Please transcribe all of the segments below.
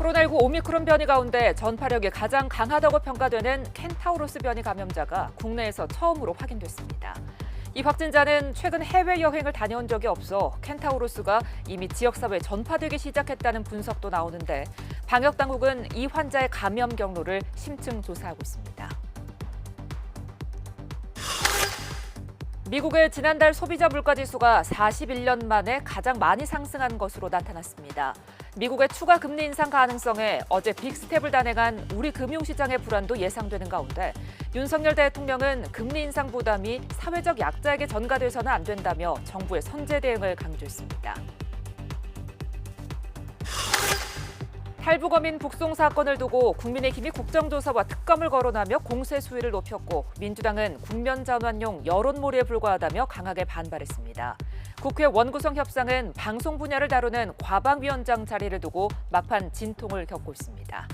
코로나19 오미크론 변이 가운데 전파력이 가장 강하다고 평가되는 켄타우로스 변이 감염자가 국내에서 처음으로 확인됐습니다. 이 확진자는 최근 해외여행을 다녀온 적이 없어 켄타우로스가 이미 지역사회에 전파되기 시작했다는 분석도 나오는데 방역당국은 이 환자의 감염 경로를 심층 조사하고 있습니다. 미국의 지난달 소비자 물가지수가 41년 만에 가장 많이 상승한 것으로 나타났습니다. 미국의 추가 금리 인상 가능성에 어제 빅스텝을 단행한 우리 금융시장의 불안도 예상되는 가운데 윤석열 대통령은 금리 인상 부담이 사회적 약자에게 전가돼서는 안 된다며 정부의 선제 대응을 강조했습니다. 탈북어민 북송 사건을 두고 국민의힘이 국정조사와 특검을 거론하며 공세 수위를 높였고 민주당은 국면 전환용 여론몰이에 불과하다며 강하게 반발했습니다. 국회 원구성 협상은 방송 분야를 다루는 과방위원장 자리를 두고 막판 진통을 겪고 있습니다.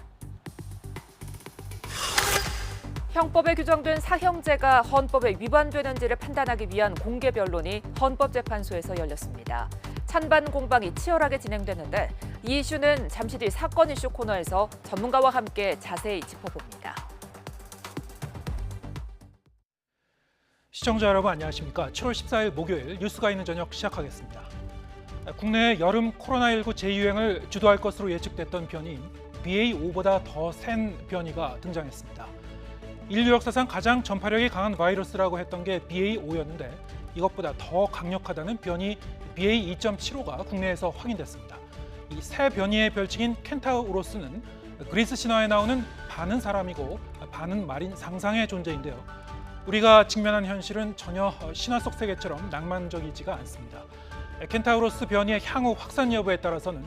형법에 규정된 사형제가 헌법에 위반되는지를 판단하기 위한 공개 변론이 헌법재판소에서 열렸습니다. 찬반 공방이 치열하게 진행되는데 이 이슈는 잠시 뒤 사건 이슈 코너에서 전문가와 함께 자세히 짚어봅니다. 시청자 여러분 안녕하십니까? 7월 14일 목요일 뉴스가 있는 저녁 시작하겠습니다. 국내의 여름 코로나19 재유행을 주도할 것으로 예측됐던 변이인 BA.5보다 더 센 변이가 등장했습니다. 인류 역사상 가장 전파력이 강한 바이러스라고 했던 게 BA.5였는데 이것보다 더 강력하다는 변이 BA.2.75가 국내에서 확인됐습니다. 이 새 변이의 별칭인 켄타우로스는 그리스 신화에 나오는 반은 사람이고 반은 말인 상상의 존재인데요. 우리가 직면한 현실은 전혀 신화 속 세계처럼 낭만적이지가 않습니다. 켄타우로스 변이의 향후 확산 여부에 따라서는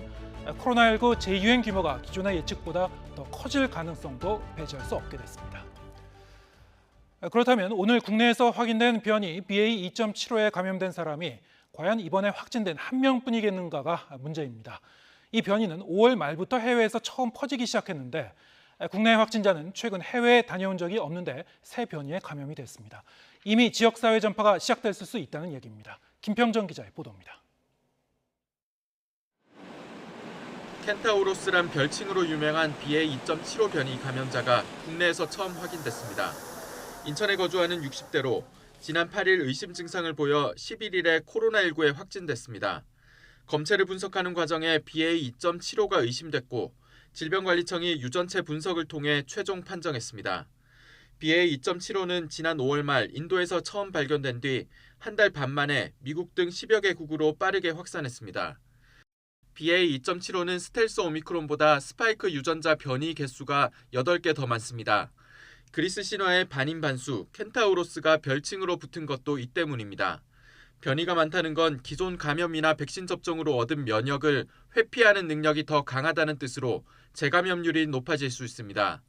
코로나19 재유행 규모가 기존의 예측보다 더 커질 가능성도 배제할 수 없게 됐습니다. 그렇다면 오늘 국내에서 확인된 변이 BA.2.75에 감염된 사람이 과연 이번에 확진된 한 명뿐이겠는가가 문제입니다. 이 변이는 5월 말부터 해외에서 처음 퍼지기 시작했는데 국내 확진자는 최근 해외에 다녀온 적이 없는데 새 변이에 감염이 됐습니다. 이미 지역사회 전파가 시작됐을 수 있다는 얘기입니다. 김평정 기자의 보도입니다. 켄타우로스란 별칭으로 유명한 BA.2.75 변이 감염자가 국내에서 처음 확인됐습니다. 인천에 거주하는 60대로 지난 8일 의심 증상을 보여 11일에 코로나19에 확진됐습니다. 검체를 분석하는 과정에 BA.2.75가 의심됐고 질병관리청이 유전체 분석을 통해 최종 판정했습니다. BA.2.75는 지난 5월 말 인도에서 처음 발견된 뒤 한 달 반 만에 미국 등 10여 개국으로 빠르게 확산했습니다. BA.2.75는 스텔스 오미크론보다 스파이크 유전자 변이 개수가 8개 더 많습니다. 그리스 신화의 반인반수, 켄타우로스가 별칭으로 붙은 것도 이 때문입니다. 변이가 많다는 건 기존 감염이나 백신 접종으로 얻은 면역을 회피하는 능력이 더 강하다는 뜻으로 재감염률이 높아질 수 있습니다.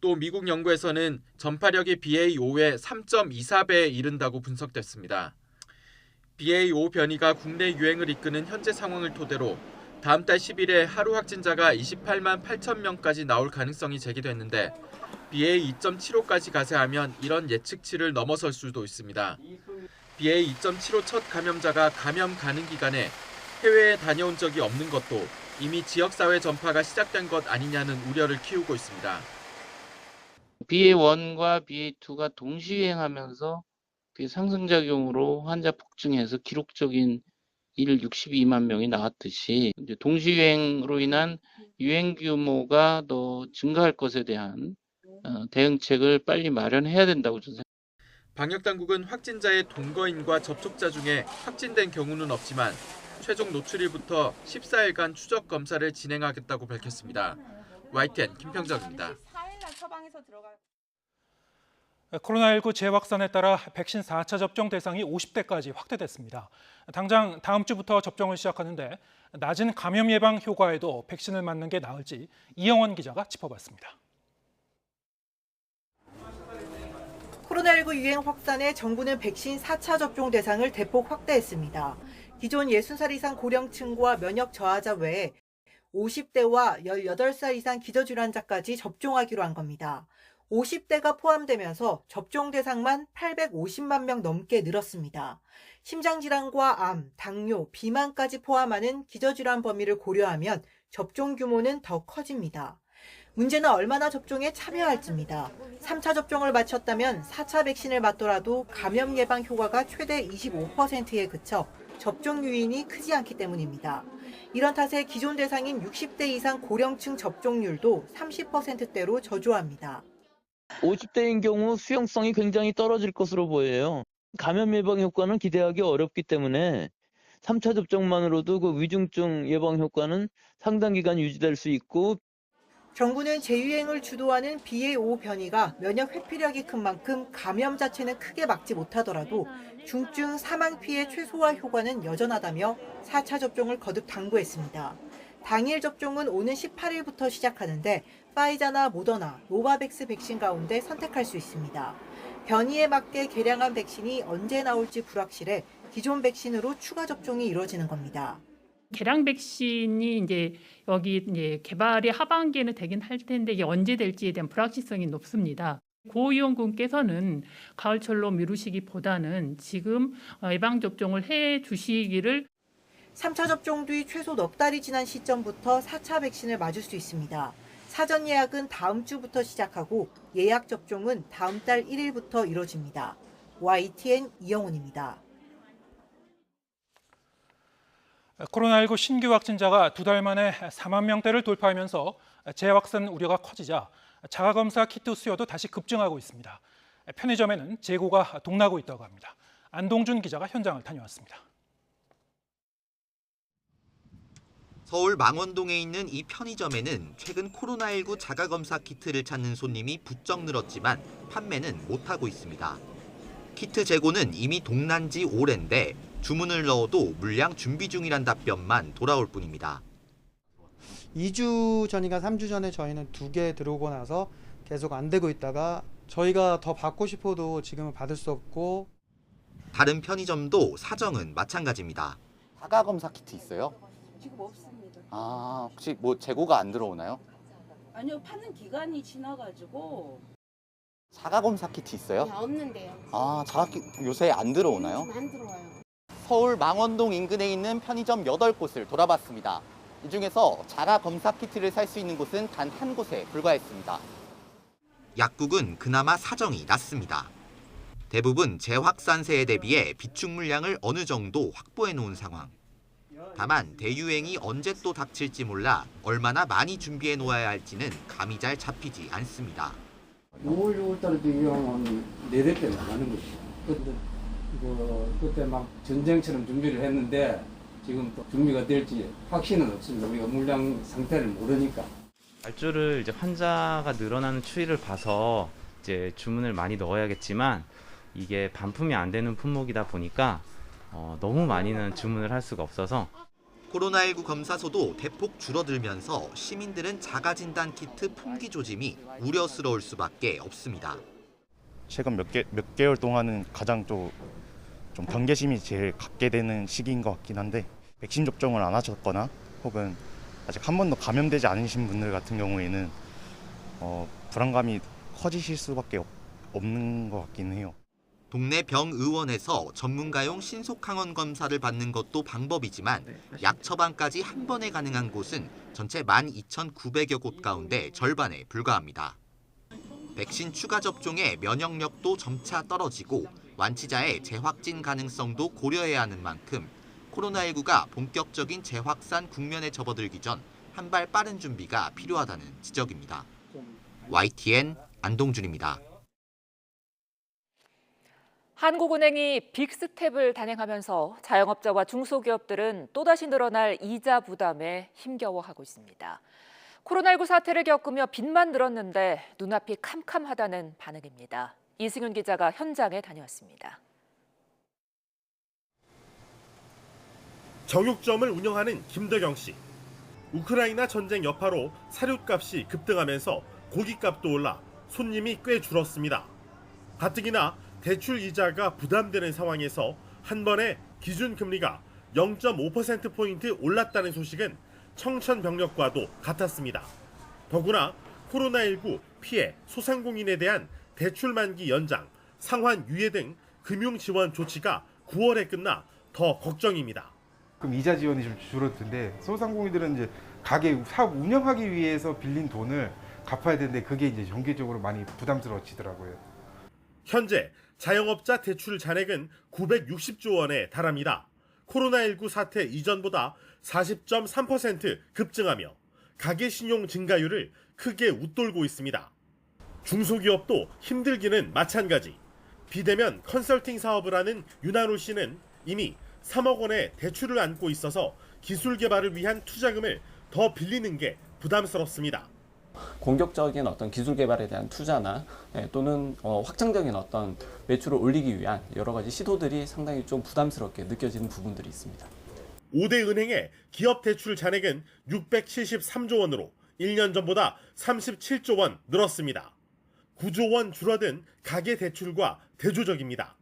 또 미국 연구에서는 전파력이 BA.5의 3.24배에 이른다고 분석됐습니다. BA.5 변이가 국내 유행을 이끄는 현재 상황을 토대로 다음 달 10일에 하루 확진자가 28만 8천 명까지 나올 가능성이 제기됐는데 BA.2.75까지 가세하면 이런 예측치를 넘어설 수도 있습니다. BA.2.75 첫 감염자가 감염 가능 기간에 해외에 다녀온 적이 없는 것도 이미 지역사회 전파가 시작된 것 아니냐는 우려를 키우고 있습니다. BA.1과 BA.2가 동시 유행하면서 그 상승작용으로 환자 폭증해서 기록적인 일 62만 명이 나왔듯이 이제 동시 유행으로 인한 유행 규모가 더 증가할 것에 대한 대응책을 빨리 마련해야 된다고 저는 생각합니다. 방역당국은 확진자의 동거인과 접촉자 중에 확진된 경우는 없지만 최종 노출일부터 14일간 추적 검사를 진행하겠다고 밝혔습니다. YTN 김평정입니다. 코로나19 재확산에 따라 백신 4차 접종 대상이 50대까지 확대됐습니다. 당장 다음 주부터 접종을 시작하는데 낮은 감염 예방 효과에도 백신을 맞는 게 나을지 이영원 기자가 짚어봤습니다. 코로나19 유행 확산에 정부는 백신 4차 접종 대상을 대폭 확대했습니다. 기존 60살 이상 고령층과 면역 저하자 외에 50대와 18살 이상 기저질환자까지 접종하기로 한 겁니다. 50대가 포함되면서 접종 대상만 850만 명 넘게 늘었습니다. 심장질환과 암, 당뇨, 비만까지 포함하는 기저질환 범위를 고려하면 접종 규모는 더 커집니다. 문제는 얼마나 접종에 참여할지입니다. 3차 접종을 마쳤다면 4차 백신을 맞더라도 감염 예방 효과가 최대 25%에 그쳐 접종 유인이 크지 않기 때문입니다. 이런 탓에 기존 대상인 60대 이상 고령층 접종률도 30%대로 저조합니다. 50대인 경우 수용성이 굉장히 떨어질 것으로 보여요. 감염 예방 효과는 기대하기 어렵기 때문에 3차 접종만으로도 그 위중증 예방 효과는 상당 기간 유지될 수 있고, 정부는 재유행을 주도하는 BA.5 변이가 면역 회피력이 큰 만큼 감염 자체는 크게 막지 못하더라도 중증 사망 피해 최소화 효과는 여전하다며 4차 접종을 거듭 당부했습니다. 당일 접종은 오는 18일부터 시작하는데 파이자나 모더나, 노바백스 백신 가운데 선택할 수 있습니다. 변이에 맞게 개량한 백신이 언제 나올지 불확실해 기존 백신으로 추가 접종이 이루어지는 겁니다. 개량 백신이 이제 여기 이제 개발이 하반기에는 되긴 할 텐데 이게 언제 될지에 대한 불확실성이 높습니다. 고위험군께서는 가을철로 미루시기보다는 지금 예방 접종을 해 주시기를. 3차 접종 뒤 최소 넉 달이 지난 시점부터 4차 백신을 맞을 수 있습니다. 사전 예약은 다음 주부터 시작하고 예약 접종은 다음 달 1일부터 이뤄집니다. YTN 이영훈입니다. 코로나19 신규 확진자가 2달 만에 4만 명대를 돌파하면서 재확산 우려가 커지자 자가검사 키트 수요도 다시 급증하고 있습니다. 편의점에는 재고가 동나고 있다고 합니다. 안동준 기자가 현장을 다녀왔습니다. 서울 망원동에 있는 이 편의점에는 최근 코로나19 자가검사 키트를 찾는 손님이 부쩍 늘었지만 판매는 못하고 있습니다. 키트 재고는 이미 동난 지 오랜데 주문을 넣어도 물량 준비 중이란 답변만 돌아올 뿐입니다. 2주 전인가 3주 전에 저희는 2개 들어오고 나서 계속 안 되고 있다가 저희가 더 받고 싶어도 지금은 받을 수 없고. 다른 편의점도 사정은 마찬가지입니다. 자가검사 키트 있어요? 지금 없습니다. 아, 혹시 뭐 재고가 안 들어오나요? 아니요, 파는 기간이 지나가지고. 자가검사 키트 있어요? 네, 없는데요. 아, 요새 안 들어오나요? 안 들어와요. 서울 망원동 인근에 있는 편의점 8곳을 돌아봤습니다. 이 중에서 자가검사 키트를 살 수 있는 곳은 단 한 곳에 불과했습니다. 약국은 그나마 사정이 낫습니다. 대부분 재확산세에 대비해 비축 물량을 어느 정도 확보해 놓은 상황. 다만 대유행이 언제 또 닥칠지 몰라 얼마나 많이 준비해 놓아야 할지는 감이 잘 잡히지 않습니다. 6월, 6월달에도 유행은 4대 나가는 거죠. 그때 막 전쟁처럼 준비를 했는데 지금 또 준비가 될지 확신은 없습니다. 우리가 물량 상태를 모르니까. 발주를 이제 환자가 늘어나는 추이를 봐서 이제 주문을 많이 넣어야겠지만 이게 반품이 안 되는 품목이다 보니까 너무 많이는 주문을 할 수가 없어서. 코로나19 검사소도 대폭 줄어들면서 시민들은 자가진단 키트 품귀 조짐이 우려스러울 수밖에 없습니다. 최근 몇 개월 동안은 가장 좀 경계심이 제일 갖게 되는 시기인 것 같긴 한데, 백신 접종을 안 하셨거나 혹은 아직 한 번도 감염되지 않으신 분들 같은 경우에는 불안감이 커지실 수밖에 없는 것 같긴 해요. 동네 병의원에서 전문가용 신속항원 검사를 받는 것도 방법이지만 약 처방까지 한 번에 가능한 곳은 전체 12,900여 곳 가운데 절반에 불과합니다. 백신 추가 접종에 면역력도 점차 떨어지고 완치자의 재확진 가능성도 고려해야 하는 만큼 코로나19가 본격적인 재확산 국면에 접어들기 전 한 발 빠른 준비가 필요하다는 지적입니다. YTN 안동준입니다. 한국은행이 빅스텝을 단행하면서 자영업자와 중소기업들은 또다시 늘어날 이자 부담에 힘겨워하고 있습니다. 코로나19 사태를 겪으며 빚만 늘었는데 눈앞이 캄캄하다는 반응입니다. 이승윤 기자가 현장에 다녀왔습니다. 정육점을 운영하는 김덕영 씨. 우크라이나 전쟁 여파로 사료값이 급등하면서 고기값도 올라 손님이 꽤 줄었습니다. 가뜩이나 대출 이자가 부담되는 상황에서 한 번에 기준금리가 0.5%포인트 올랐다는 소식은 청천벽력과도 같았습니다. 더구나 코로나19 피해 소상공인에 대한 대출 만기 연장, 상환 유예 등 금융 지원 조치가 9월에 끝나 더 걱정입니다. 그럼 이자 지원이 좀 줄어들 텐데 소상공인들은 이제 가게 사업 운영하기 위해서 빌린 돈을 갚아야 되는데 그게 이제 정기적으로 많이 부담스러워지더라고요. 현재 자영업자 대출 잔액은 960조 원에 달합니다. 코로나19 사태 이전보다 40.3% 급증하며 가계 신용 증가율을 크게 웃돌고 있습니다. 중소기업도 힘들기는 마찬가지. 비대면 컨설팅 사업을 하는 윤한우 씨는 이미 3억 원의 대출을 안고 있어서 기술 개발을 위한 투자금을 더 빌리는 게 부담스럽습니다. 공격적인 어떤 기술 개발에 대한 투자나 또는 확장적인 어떤 매출을 올리기 위한 여러 가지 시도들이 상당히 좀 부담스럽게 느껴지는 부분들이 있습니다. 5대 은행의 기업 대출 잔액은 673조 원으로 1년 전보다 37조 원 늘었습니다. 9조 원 줄어든 가계 대출과 대조적입니다.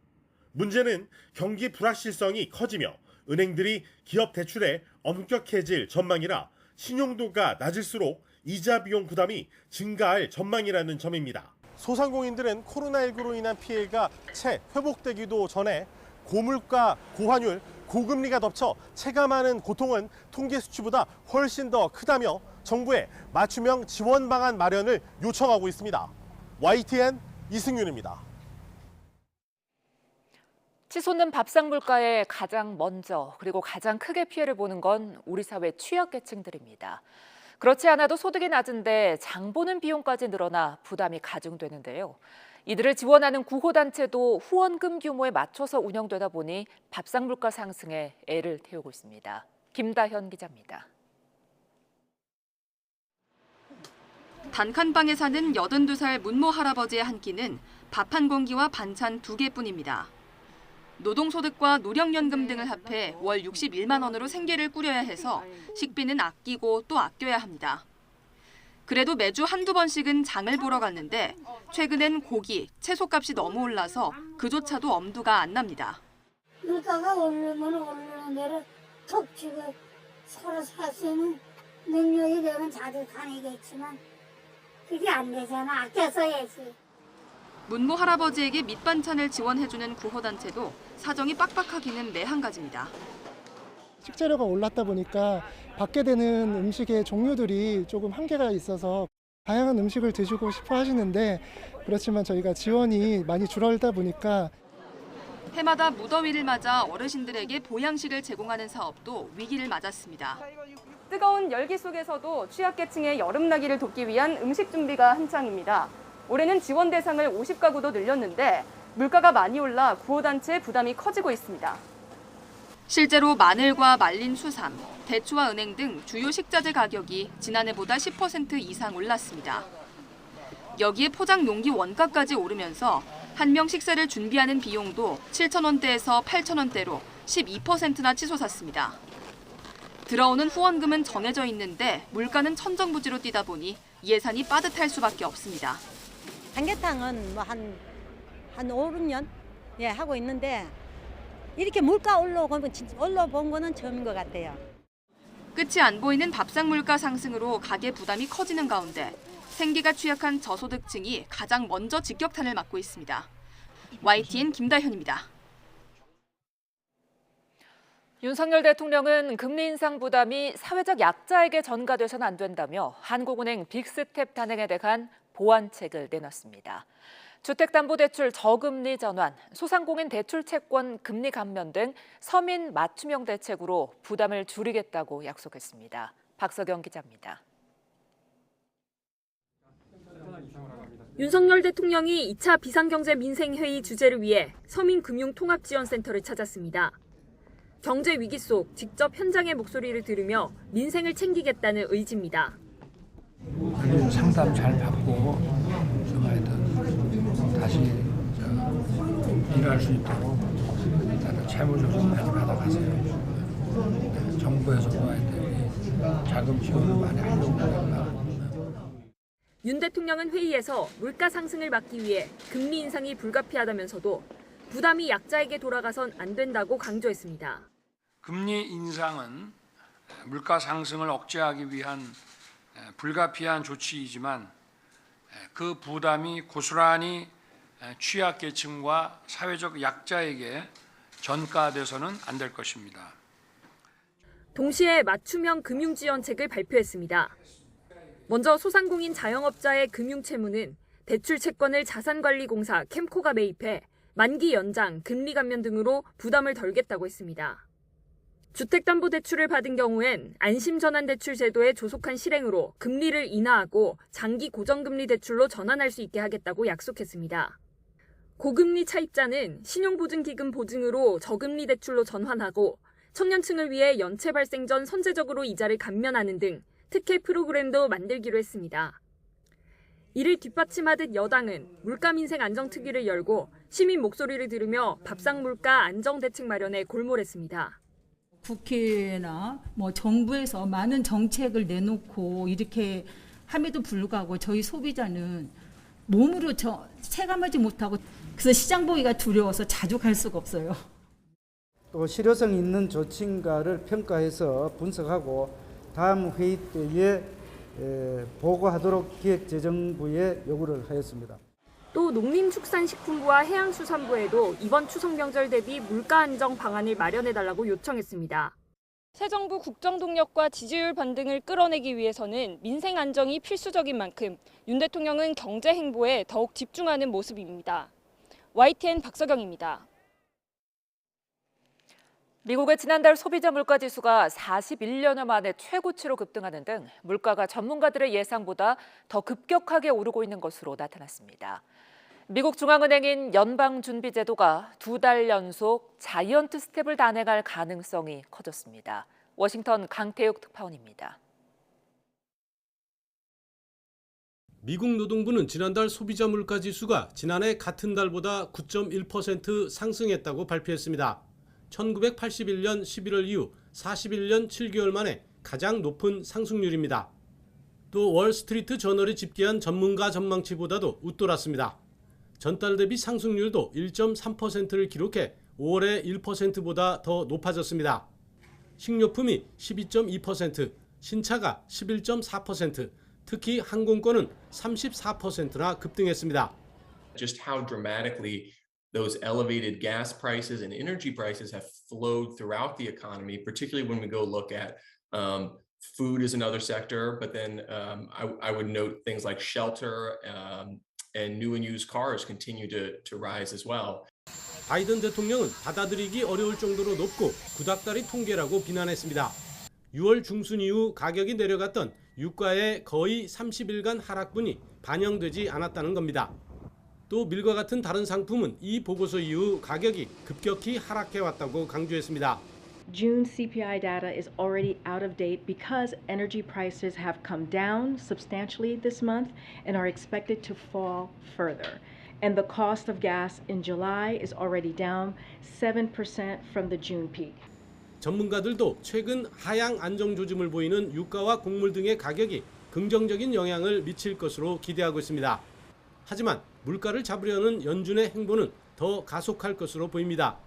문제는 경기 불확실성이 커지며 은행들이 기업 대출에 엄격해질 전망이라 신용도가 낮을수록 이자 비용 부담이 증가할 전망이라는 점입니다. 소상공인들은 코로나19로 인한 피해가 채 회복되기도 전에 고물가, 고환율, 고금리가 덮쳐 체감하는 고통은 통계 수치보다 훨씬 더 크다며 정부에 맞춤형 지원 방안 마련을 요청하고 있습니다. YTN 이승윤입니다. 치솟는 밥상 물가에 가장 먼저 그리고 가장 크게 피해를 보는 건 우리 사회 취약계층들입니다. 그렇지 않아도 소득이 낮은데 장 보는 비용까지 늘어나 부담이 가중되는데요. 이들을 지원하는 구호단체도 후원금 규모에 맞춰서 운영되다 보니 밥상 물가 상승에 애를 태우고 있습니다. 김다현 기자입니다. 단칸방에 사는 82살 문모 할아버지의 한 끼는 밥 한 공기와 반찬 2개뿐입니다. 노동소득과 노령연금 등을 합해 월 61만 원으로 생계를 꾸려야 해서 식비는 아끼고 또 아껴야 합니다. 그래도 매주 한두 번씩은 장을 보러 갔는데 최근엔 고기, 채소값이 너무 올라서 그조차도 엄두가 안 납니다. 물가가 오르면 오르는 대로 톡 치고 서로 살 수 있는 능력이 되면 자주 다니겠지만 그게 안 되잖아. 아껴 써야지. 문모 할아버지에게 밑반찬을 지원해주는 구호단체도 사정이 빡빡하기는 매한가지입니다. 식재료가 올랐다 보니까 받게 되는 음식의 종류들이 조금 한계가 있어서 다양한 음식을 드시고 싶어 하시는데 그렇지만 저희가 지원이 많이 줄어들다 보니까 해마다 무더위를 맞아 어르신들에게 보양식을 제공하는 사업도 위기를 맞았습니다. 뜨거운 열기 속에서도 취약계층의 여름나기를 돕기 위한 음식 준비가 한창입니다. 올해는 지원 대상을 50가구도 늘렸는데 물가가 많이 올라 구호단체의 부담이 커지고 있습니다. 실제로 마늘과 말린 수삼, 대추와 은행 등 주요 식자재 가격이 지난해보다 10% 이상 올랐습니다. 여기에 포장 용기 원가까지 오르면서 한 명 식사를 준비하는 비용도 7,000원대에서 8,000원대로 12%나 치솟았습니다. 들어오는 후원금은 정해져 있는데 물가는 천정부지로 뛰다 보니 예산이 빠듯할 수밖에 없습니다. 삼계탕은 뭐 한 5, 6년 하고 있는데 이렇게 물가 올라본 거는 처음인 것 같아요. 끝이 안 보이는 밥상 물가 상승으로 가계 부담이 커지는 가운데 생계가 취약한 저소득층이 가장 먼저 직격탄을 맞고 있습니다. YTN 김다현입니다. 윤석열 대통령은 금리 인상 부담이 사회적 약자에게 전가돼서는 안 된다며 한국은행 빅스텝 단행에 대한 보완책을 내놨습니다. 주택담보대출 저금리 전환, 소상공인 대출 채권 금리 감면 등 서민 맞춤형 대책으로 부담을 줄이겠다고 약속했습니다. 박서경 기자입니다. 윤석열 대통령이 2차 비상경제 민생회의 주재를 위해 서민금융통합지원센터를 찾았습니다. 경제 위기 속 직접 현장의 목소리를 들으며 민생을 챙기겠다는 의지입니다. 상담 잘 받고 좀 하여튼 다시 일할 수 있도록 다들 채무조정 많이 받아가세요. 정부에서도 하여튼 자금 지원을 많이 하려고 합니다. 윤 대통령은 회의에서 물가 상승을 막기 위해 금리 인상이 불가피하다면서도 부담이 약자에게 돌아가선 안 된다고 강조했습니다. 금리 인상은 물가 상승을 억제하기 위한 불가피한 조치이지만 그 부담이 고스란히 취약계층과 사회적 약자에게 전가돼서는 안 될 것입니다. 동시에 맞춤형 금융지원책을 발표했습니다. 먼저 소상공인 자영업자의 금융채무는 대출 채권을 자산관리공사 캠코가 매입해 만기 연장, 금리 감면 등으로 부담을 덜겠다고 했습니다. 주택담보대출을 받은 경우엔 안심전환대출 제도의 조속한 실행으로 금리를 인하하고 장기 고정금리 대출로 전환할 수 있게 하겠다고 약속했습니다. 고금리 차입자는 신용보증기금 보증으로 저금리 대출로 전환하고 청년층을 위해 연체 발생 전 선제적으로 이자를 감면하는 등 특혜 프로그램도 만들기로 했습니다. 이를 뒷받침하듯 여당은 물가민생 안정특위를 열고 시민 목소리를 들으며 밥상물가 안정대책 마련에 골몰했습니다. 국회나 정부에서 많은 정책을 내놓고 이렇게 함에도 불구하고 저희 소비자는 몸으로 체감하지 못하고 그래서 시장 보기가 두려워서 자주 갈 수가 없어요. 또 실효성 있는 조치인가를 평가해서 분석하고 다음 회의 때에 보고하도록 기획재정부에 요구를 하였습니다. 또 농림축산식품부와 해양수산부에도 이번 추석 명절 대비 물가 안정 방안을 마련해달라고 요청했습니다. 새 정부 국정동력과 지지율 반등을 끌어내기 위해서는 민생 안정이 필수적인 만큼 윤 대통령은 경제 행보에 더욱 집중하는 모습입니다. YTN 박서경입니다. 미국의 지난달 소비자 물가 지수가 41년여 만에 최고치로 급등하는 등 물가가 전문가들의 예상보다 더 급격하게 오르고 있는 것으로 나타났습니다. 미국 중앙은행인 연방준비제도가 2달 연속 자이언트 스텝을 단행할 가능성이 커졌습니다. 워싱턴 강태욱 특파원입니다. 미국 노동부는 지난달 소비자 물가 지수가 지난해 같은 달보다 9.1% 상승했다고 발표했습니다. 1981년 11월 이후 41년 7개월 만에 가장 높은 상승률입니다. 또 월스트리트 저널이 집계한 전문가 전망치보다도 웃돌았습니다. 전달 대비 상승률도 1.3%를 기록해 5월에 1%보다 더 높아졌습니다. 식료품이 12.2%, 신차가 11.4%, 특히 항공권은 34%나 급등했습니다. Just how dramatically those elevated gas prices and energy prices have flowed throughout the economy, particularly when we go look at food is another sector, but then I would note things like shelter and new and used cars continue to rise as well. 바이든 대통령은 받아들이기 어려울 정도로 높고 구닥다리 통계라고 비난했습니다. 6월 중순 이후 가격이 내려갔던 유가의 거의 30일간 하락분이 반영되지 않았다는 겁니다. 또 밀과 같은 다른 상품은 이 보고서 이후 가격이 급격히 하락해왔다고 강조했습니다. June CPI data is already out of date because energy prices have come down substantially this month and are expected to fall further. And the cost of gas in July is already down 7% from the June peak. 전문가들도 최근 하향 안정 조짐을 보이는 유가와 곡물 등의 가격이 긍정적인 영향을 미칠 것으로 기대하고 있습니다. 하지만 물가를 잡으려는 연준의 행보는 더 가속할 것으로 보입니다.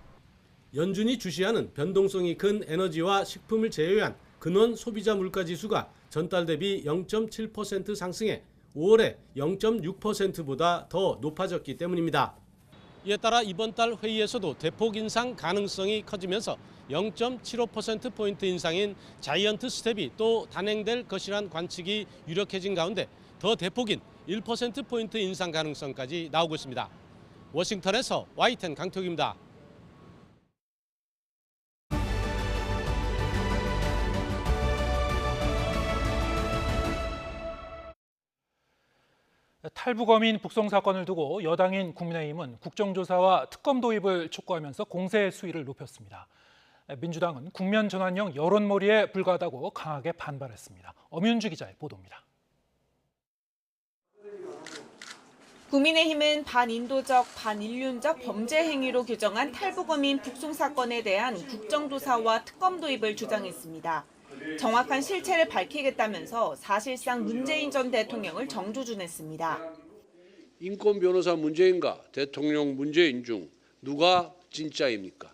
연준이 주시하는 변동성이 큰 에너지와 식품을 제외한 근원 소비자 물가 지수가 전달 대비 0.7% 상승해 5월에 0.6%보다 더 높아졌기 때문입니다. 이에 따라 이번 달 회의에서도 대폭 인상 가능성이 커지면서 0.75%포인트 인상인 자이언트 스텝이 또 단행될 것이란 관측이 유력해진 가운데 더 대폭인 1%포인트 인상 가능성까지 나오고 있습니다. 워싱턴에서 YTN 강태욱입니다. 탈북어민 북송 사건을 두고 여당인 국민의힘은 국정조사와 특검 도입을 촉구하면서 공세 수위를 높였습니다. 민주당은 국면 전환형 여론몰이에 불과하다고 강하게 반발했습니다. 엄윤주 기자의 보도입니다. 국민의힘은 반인도적, 반인륜적 범죄 행위로 규정한 탈북어민 북송 사건에 대한 국정조사와 특검 도입을 주장했습니다. 정확한 실체를 밝히겠다면서 사실상 문재인 전 대통령을 정주준했습니다. 인권 변호사 문재인과 대통령 문재인 중 누가 진짜입니까?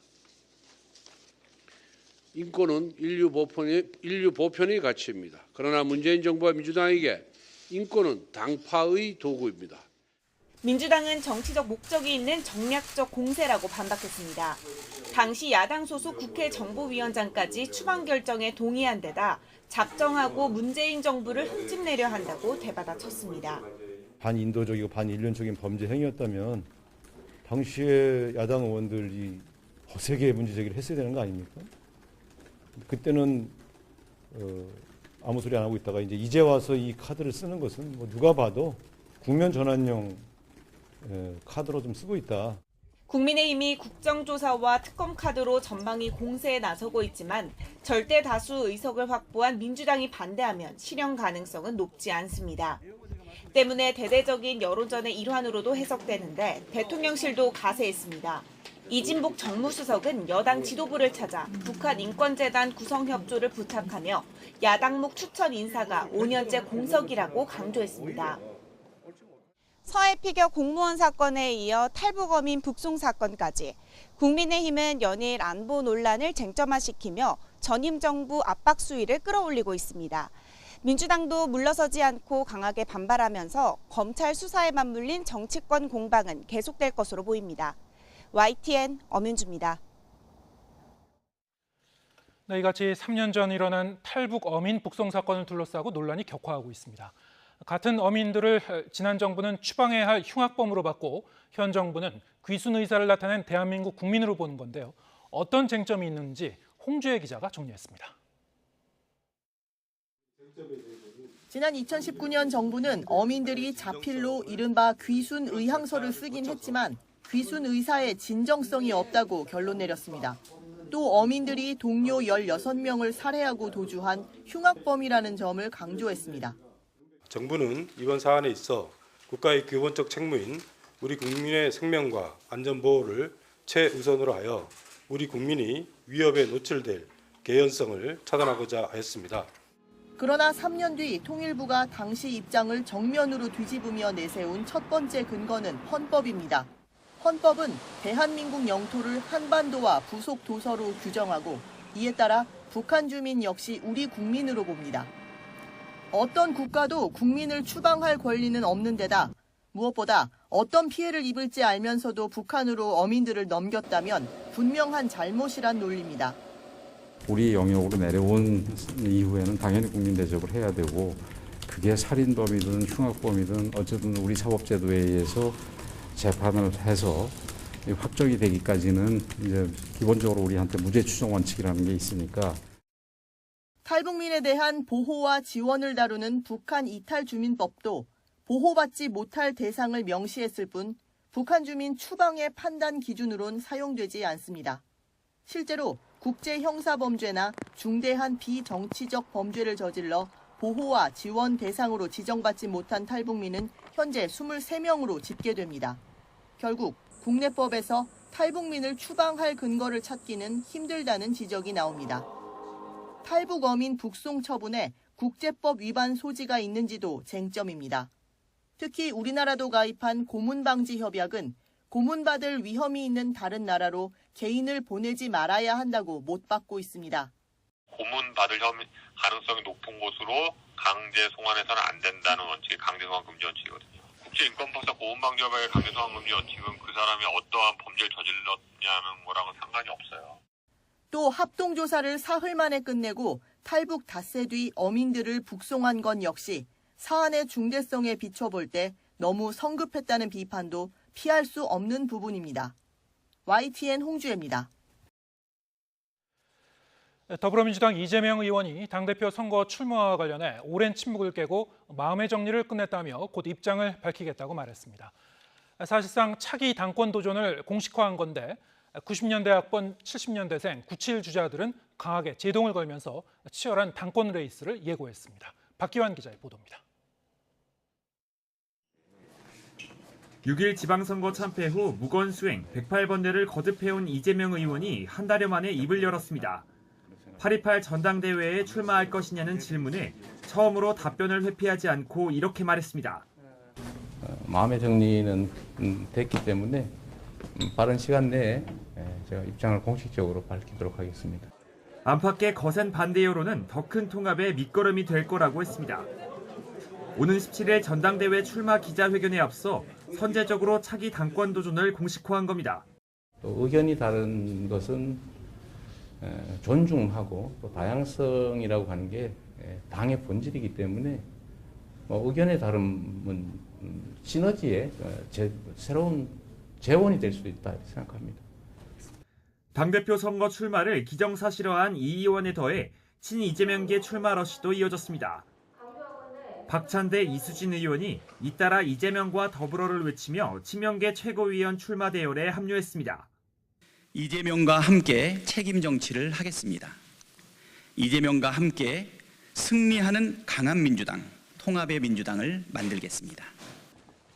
인권은 인류 보편의 가치입니다. 그러나 문재인 정부와 민주당에게 인권은 당파의 도구입니다. 민주당은 정치적 목적이 있는 정략적 공세라고 반박했습니다. 당시 야당 소속 국회 정보위원장까지 추방 결정에 동의한 데다 작정하고 문재인 정부를 흠집내려 한다고 되받아쳤습니다. 반인도적이고 반인륜적인 범죄 행위였다면 당시에 야당 의원들이 거세게 문제 제기를 했어야 되는 거 아닙니까? 그때는 아무 소리 안 하고 있다가 이제 와서 이 카드를 쓰는 것은 뭐 누가 봐도 국면 전환용 카드로 좀 쓰고 있다. 국민의힘이 국정조사와 특검 카드로 전방위 공세에 나서고 있지만 절대 다수 의석을 확보한 민주당이 반대하면 실현 가능성은 높지 않습니다. 때문에 대대적인 여론전의 일환으로도 해석되는데 대통령실도 가세했습니다. 이진복 정무수석은 여당 지도부를 찾아 북한 인권재단 구성 협조를 부탁하며 야당목 추천 인사가 5년째 공석이라고 강조했습니다. 서해 피격 공무원 사건에 이어 탈북어민 북송 사건까지 국민의힘은 연일 안보 논란을 쟁점화시키며 전임 정부 압박 수위를 끌어올리고 있습니다. 민주당도 물러서지 않고 강하게 반발하면서 검찰 수사에 맞물린 정치권 공방은 계속될 것으로 보입니다. YTN 엄윤주입니다. 네, 이같이 3년 전 일어난 탈북 어민 북송 사건을 둘러싸고 논란이 격화하고 있습니다. 같은 어민들을 지난 정부는 추방해야 할 흉악범으로 봤고 현 정부는 귀순 의사를 나타낸 대한민국 국민으로 보는 건데요. 어떤 쟁점이 있는지 홍주혜 기자가 정리했습니다. 지난 2019년 정부는 어민들이 자필로 이른바 귀순 의향서를 쓰긴 했지만 귀순 의사의 진정성이 없다고 결론 내렸습니다. 또 어민들이 동료 16명을 살해하고 도주한 흉악범이라는 점을 강조했습니다. 정부는 이번 사안에 있어 국가의 기본적 책무인 우리 국민의 생명과 안전보호를 최우선으로 하여 우리 국민이 위협에 노출될 개연성을 차단하고자 하였습니다. 그러나 3년 뒤 통일부가 당시 입장을 정면으로 뒤집으며 내세운 첫 번째 근거는 헌법입니다. 헌법은 대한민국 영토를 한반도와 부속 도서로 규정하고 이에 따라 북한 주민 역시 우리 국민으로 봅니다. 어떤 국가도 국민을 추방할 권리는 없는 데다 무엇보다 어떤 피해를 입을지 알면서도 북한으로 어민들을 넘겼다면 분명한 잘못이란 논리입니다. 우리 영역으로 내려온 이후에는 당연히 국민 대접을 해야 되고 그게 살인범이든 흉악범이든 어쨌든 우리 사법제도에 의해서 재판을 해서 확정이 되기까지는 이제 기본적으로 우리한테 무죄 추정 원칙이라는 게 있으니까. 탈북민에 대한 보호와 지원을 다루는 북한 이탈 주민법도 보호받지 못할 대상을 명시했을 뿐 북한 주민 추방의 판단 기준으론 사용되지 않습니다. 실제로 국제 형사범죄나 중대한 비정치적 범죄를 저질러 보호와 지원 대상으로 지정받지 못한 탈북민은 현재 23명으로 집계됩니다. 결국 국내법에서 탈북민을 추방할 근거를 찾기는 힘들다는 지적이 나옵니다. 탈북 어민 북송 처분에 국제법 위반 소지가 있는지도 쟁점입니다. 특히 우리나라도 가입한 고문방지협약은 고문받을 위험이 있는 다른 나라로 개인을 보내지 말아야 한다고 못 받고 있습니다. 고문받을 가능성이 높은 곳으로 강제 송환해서는 안 된다는 원칙이 강제 송환 금지 원칙이거든요. 국제인권법상 고문방지협약의 강제 송환 금지 원칙은 그 사람이 어떠한 범죄를 저질렀냐는 거랑은 상관이 없어요. 또 합동조사를 사흘 만에 끝내고 탈북 닷새 뒤 어민들을 북송한 건 역시 사안의 중대성에 비춰볼 때 너무 성급했다는 비판도 피할 수 없는 부분입니다. YTN 홍주혜입니다. 더불어민주당 이재명 의원이 당대표 선거 출마와 관련해 오랜 침묵을 깨고 마음의 정리를 끝냈다며 곧 입장을 밝히겠다고 말했습니다. 사실상 차기 당권 도전을 공식화한 건데 90년대 학번 70년대생 97 주자들은 강하게 제동을 걸면서 치열한 당권 레이스를 예고했습니다. 박기환 기자의 보도입니다. 6일 지방선거 참패 후 무건수행 108번대를 거듭해온 이재명 의원이 한 달여 만에 입을 열었습니다. 8.28 전당대회에 출마할 것이냐는 질문에 처음으로 답변을 회피하지 않고 이렇게 말했습니다. 마음의 정리는 됐기 때문에 빠른 시간 내에 제가 입장을 공식적으로 밝히도록 하겠습니다. 안팎의 거센 반대 여론은 더 큰 통합의 밑거름이 될 거라고 했습니다. 오는 17일 전당대회 출마 기자회견에 앞서 선제적으로 차기 당권 도전을 공식화한 겁니다. 또 의견이 다른 것은 존중하고 또 다양성이라고 하는 게 당의 본질이기 때문에 의견의 다름은 시너지의 새로운 재원이 될 수도 있다 이렇게 생각합니다. 당대표 선거 출마를 기정사실화한 이 의원에 더해 친 이재명계 출마 러시도 이어졌습니다. 박찬대 이수진 의원이 잇따라 이재명과 더불어를 외치며 친명계 최고위원 출마 대열에 합류했습니다. 이재명과 함께 책임 정치를 하겠습니다. 이재명과 함께 승리하는 강한 민주당, 통합의 민주당을 만들겠습니다.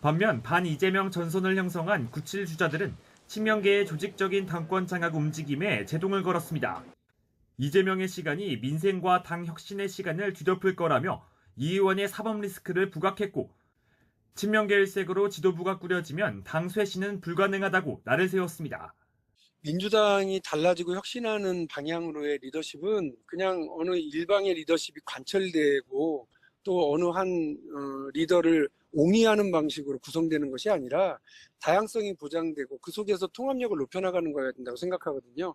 반면 반 이재명 전선을 형성한 97 주자들은 친명계의 조직적인 당권 장악 움직임에 제동을 걸었습니다. 이재명의 시간이 민생과 당 혁신의 시간을 뒤덮을 거라며 이 의원의 사법 리스크를 부각했고 친명계 일색으로 지도부가 꾸려지면 당 쇄신은 불가능하다고 날을 세웠습니다. 민주당이 달라지고 혁신하는 방향으로의 리더십은 그냥 어느 일방의 리더십이 관철되고 또 어느 한 리더를 옹이하는 방식으로 구성되는 것이 아니라 다양성이 보장되고 그 속에서 통합력을 높여나가는 거여야 된다고 생각하거든요.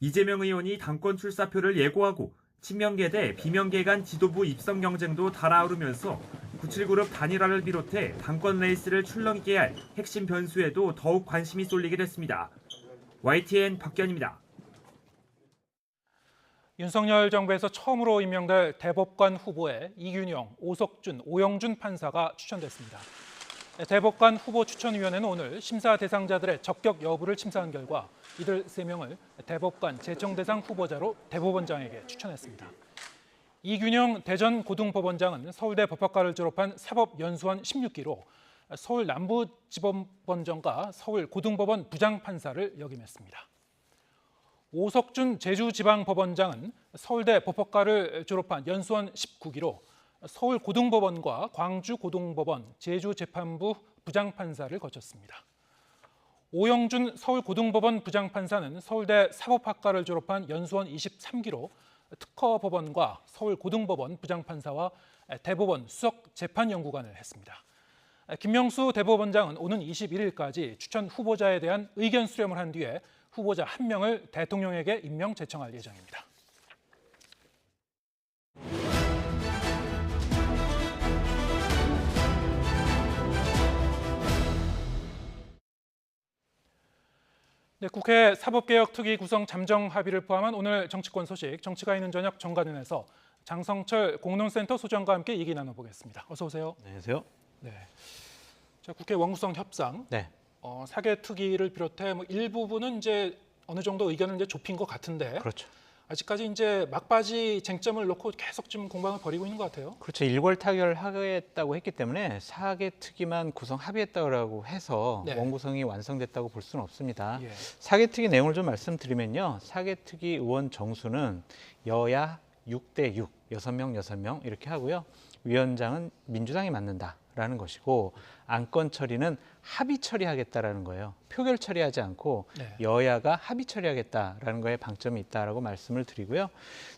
이재명 의원이 당권 출사표를 예고하고 친명계 대 비명계 간 지도부 입성 경쟁도 달아오르면서 97그룹 단일화를 비롯해 당권 레이스를 출렁이게 할 핵심 변수에도 더욱 관심이 쏠리게 됐습니다. YTN 박견입니다. 윤석열 정부에서 처음으로 임명될 대법관 후보에 이균영, 오석준, 오영준 판사가 추천됐습니다. 대법관 후보 추천위원회는 오늘 심사 대상자들의 적격 여부를 심사한 결과 이들 3명을 대법관 제청 대상 후보자로 대법원장에게 추천했습니다. 이균영 대전고등법원장은 서울대 법학과를 졸업한 사법연수원 16기로 서울 남부지법원장과 서울고등법원 부장판사를 역임했습니다. 오석준 제주지방법원장은 서울대 법학과를 졸업한 연수원 19기로 서울고등법원과 광주고등법원 제주재판부 부장판사를 거쳤습니다. 오영준 서울고등법원 부장판사는 서울대 사법학과를 졸업한 연수원 23기로 특허법원과 서울고등법원 부장판사와 대법원 수석재판연구관을 했습니다. 김명수 대법원장은 오는 21일까지 추천 후보자에 대한 의견 수렴을 한 뒤에 후보자 1명을 대통령에게 임명 제청할 예정입니다. 네, 국회 사법개혁특위 구성 잠정 합의를 포함한 오늘 정치권 소식, 정치가 있는 저녁 정관은에서 장성철 공론센터 소장과 함께 얘기 나눠보겠습니다. 어서 오세요. 안녕하세요. 네, 자, 국회 원구성 협상, 네. 사개특위를 비롯해 일부분은 이제 어느 정도 의견을 이제 좁힌 것 같은데, 그렇죠. 아직까지 이제 막바지 쟁점을 놓고 계속 좀 공방을 벌이고 있는 것 같아요. 그렇죠. 일괄 타결하겠다고 했기 때문에 사개특위만 구성 합의했다고 해서 네. 원구성이 완성됐다고 볼 수는 없습니다. 예. 사개특위 내용을 좀 말씀드리면요. 사개특위 의원 정수는 여야 6대6, 6명 이렇게 하고요. 위원장은 민주당이 맡는다라는 것이고 안건 처리는 합의 처리하겠다라는 거예요. 표결 처리하지 않고 네. 여야가 합의 처리하겠다라는 거에 방점이 있다라고 말씀을 드리고요.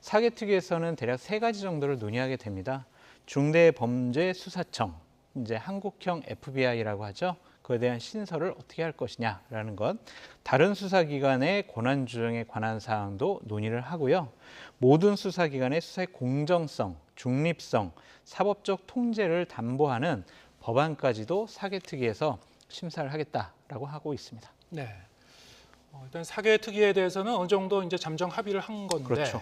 사개특위에서는 대략 3가지 정도를 논의하게 됩니다. 중대범죄수사청, 이제 한국형 FBI라고 하죠. 그에 대한 신설을 어떻게 할 것이냐라는 것. 다른 수사기관의 권한 조정에 관한 사항도 논의를 하고요. 모든 수사기관의 수사의 공정성, 중립성, 사법적 통제를 담보하는 법안까지도 사개특위에서 심사를 하겠다라고 하고 있습니다. 네. 일단 사개특위에 대해서는 어느 정도 이제 잠정 합의를 한 건데, 그렇죠.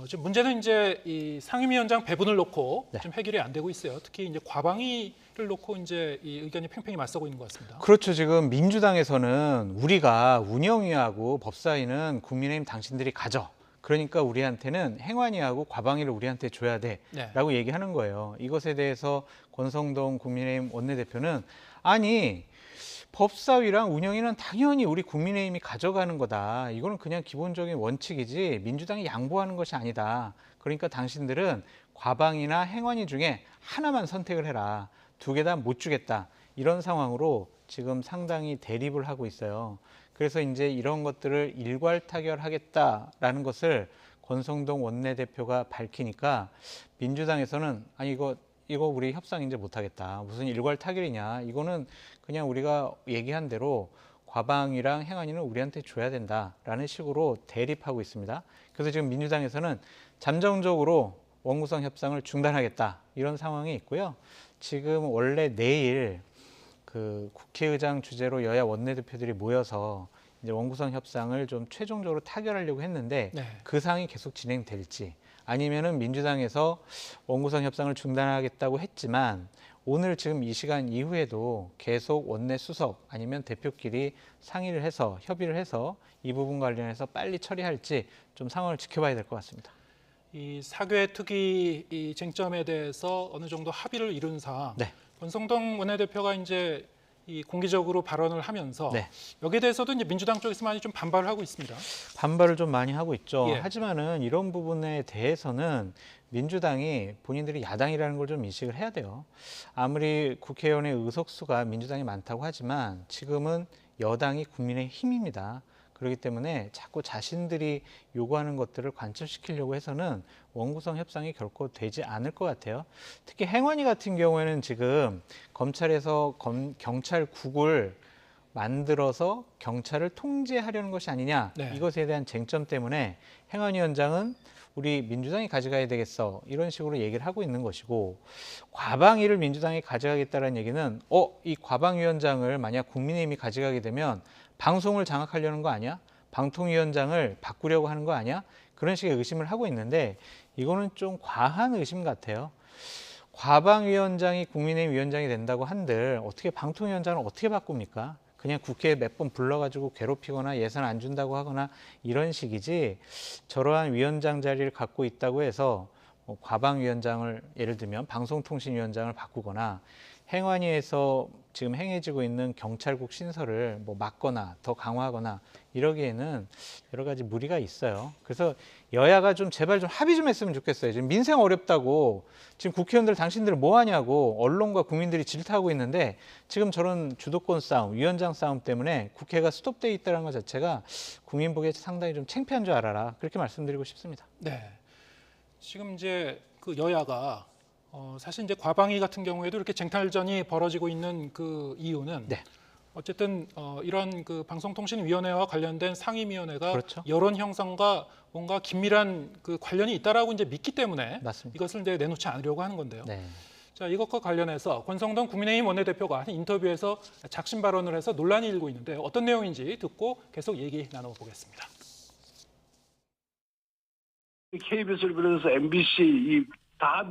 지금 문제는 이제 이 상임위원장 배분을 놓고 네. 좀 해결이 안 되고 있어요. 특히 이제 과방위를 놓고 이제 이 의견이 팽팽히 맞서고 있는 것 같습니다. 그렇죠. 지금 민주당에서는 우리가 운영위하고 법사위는 국민의힘 당신들이 가져. 그러니까 우리한테는 행안위하고 과방위를 우리한테 줘야 돼라고 네. 얘기하는 거예요. 이것에 대해서 권성동 국민의힘 원내대표는 아니 법사위랑 운영위는 당연히 우리 국민의힘이 가져가는 거다. 이거는 그냥 기본적인 원칙이지 민주당이 양보하는 것이 아니다. 그러니까 당신들은 과방위나 행안위 중에 하나만 선택을 해라. 2개 다 못 주겠다. 이런 상황으로 지금 상당히 대립을 하고 있어요. 그래서 이제 이런 것들을 일괄 타결하겠다라는 것을 권성동 원내대표가 밝히니까 민주당에서는 아니 이거 우리 협상 이제 못하겠다. 무슨 일괄 타결이냐. 이거는 그냥 우리가 얘기한 대로 과방위랑 행안위는 우리한테 줘야 된다라는 식으로 대립하고 있습니다. 그래서 지금 민주당에서는 잠정적으로 원구성 협상을 중단하겠다 이런 상황이 있고요. 지금 원래 내일 그 국회의장 주재로 여야 원내대표들이 모여서 이제 원구성 협상을 좀 최종적으로 타결하려고 했는데 그 상황이 계속 진행될지 아니면은 민주당에서 원구성 협상을 중단하겠다고 했지만 오늘 지금 이 시간 이후에도 계속 원내 수석 아니면 대표끼리 상의를 해서 협의를 해서 이 부분 관련해서 빨리 처리할지 좀 상황을 지켜봐야 될 것 같습니다. 이 사교의 특위 이 쟁점에 대해서 어느 정도 합의를 이룬 사항, 권성동 원내대표가 이제 이 공개적으로 발언을 하면서 여기에 대해서도 이제 민주당 쪽에서 많이 좀 반발을 하고 있습니다. 반발을 좀 많이 하고 있죠. 예. 하지만은 이런 부분에 대해서는 민주당이 본인들이 야당이라는 걸 좀 인식을 해야 돼요. 아무리 국회의원의 의석수가 민주당이 많다고 하지만 지금은 여당이 국민의힘입니다. 그렇기 때문에 자꾸 자신들이 요구하는 것들을 관철시키려고 해서는 원구성 협상이 결코 되지 않을 것 같아요. 특히 행안위 같은 경우에는 지금 검찰에서 경찰국을 만들어서 경찰을 통제하려는 것이 아니냐 이것에 대한 쟁점 때문에 행안위원장은 우리 민주당이 가져가야 되겠어 이런 식으로 얘기를 하고 있는 것이고 과방위를 민주당이 가져가겠다는 얘기는 이 과방위원장을 만약 국민의힘이 가져가게 되면 방송을 장악하려는 거 아니야? 방통위원장을 바꾸려고 하는 거 아니야? 그런 식의 의심을 하고 있는데 이거는 좀 과한 의심 같아요. 과방위원장이 국민의힘 위원장이 된다고 한들 어떻게 방통위원장을 어떻게 바꿉니까? 그냥 국회에 몇 번 불러가지고 괴롭히거나 예산 안 준다고 하거나 이런 식이지 저러한 위원장 자리를 갖고 있다고 해서 과방위원장을 예를 들면 방송통신위원장을 바꾸거나 행안위에서 지금 행해지고 있는 경찰국 신설을 막거나 더 강화하거나 이러기에는 여러 가지 무리가 있어요. 그래서 여야가 좀 제발 좀 합의 좀 했으면 좋겠어요. 지금 민생 어렵다고 지금 국회의원들 당신들 뭐 하냐고 언론과 국민들이 질타하고 있는데 지금 저런 주도권 싸움, 위원장 싸움 때문에 국회가 스톱돼 있다는 것 자체가 국민 보기에 상당히 좀 창피한 줄 알아라. 그렇게 말씀드리고 싶습니다. 네. 지금 이제 그 여야가 사실 이제 과방위 같은 경우에도 이렇게 쟁탈전이 벌어지고 있는 그 이유는 어쨌든 이런 그 방송통신위원회와 관련된 상임위원회가 여론 형성과 뭔가 긴밀한 그 관련이 있다라고 이제 믿기 때문에 이것을 이제 내놓지 않으려고 하는 건데요. 자, 이것과 관련해서 권성동 국민의힘 원내대표가 한 인터뷰에서 작심 발언을 해서 논란이 일고 있는데 어떤 내용인지 듣고 계속 얘기 나눠보겠습니다. KBS를 비롯해서 MBC 다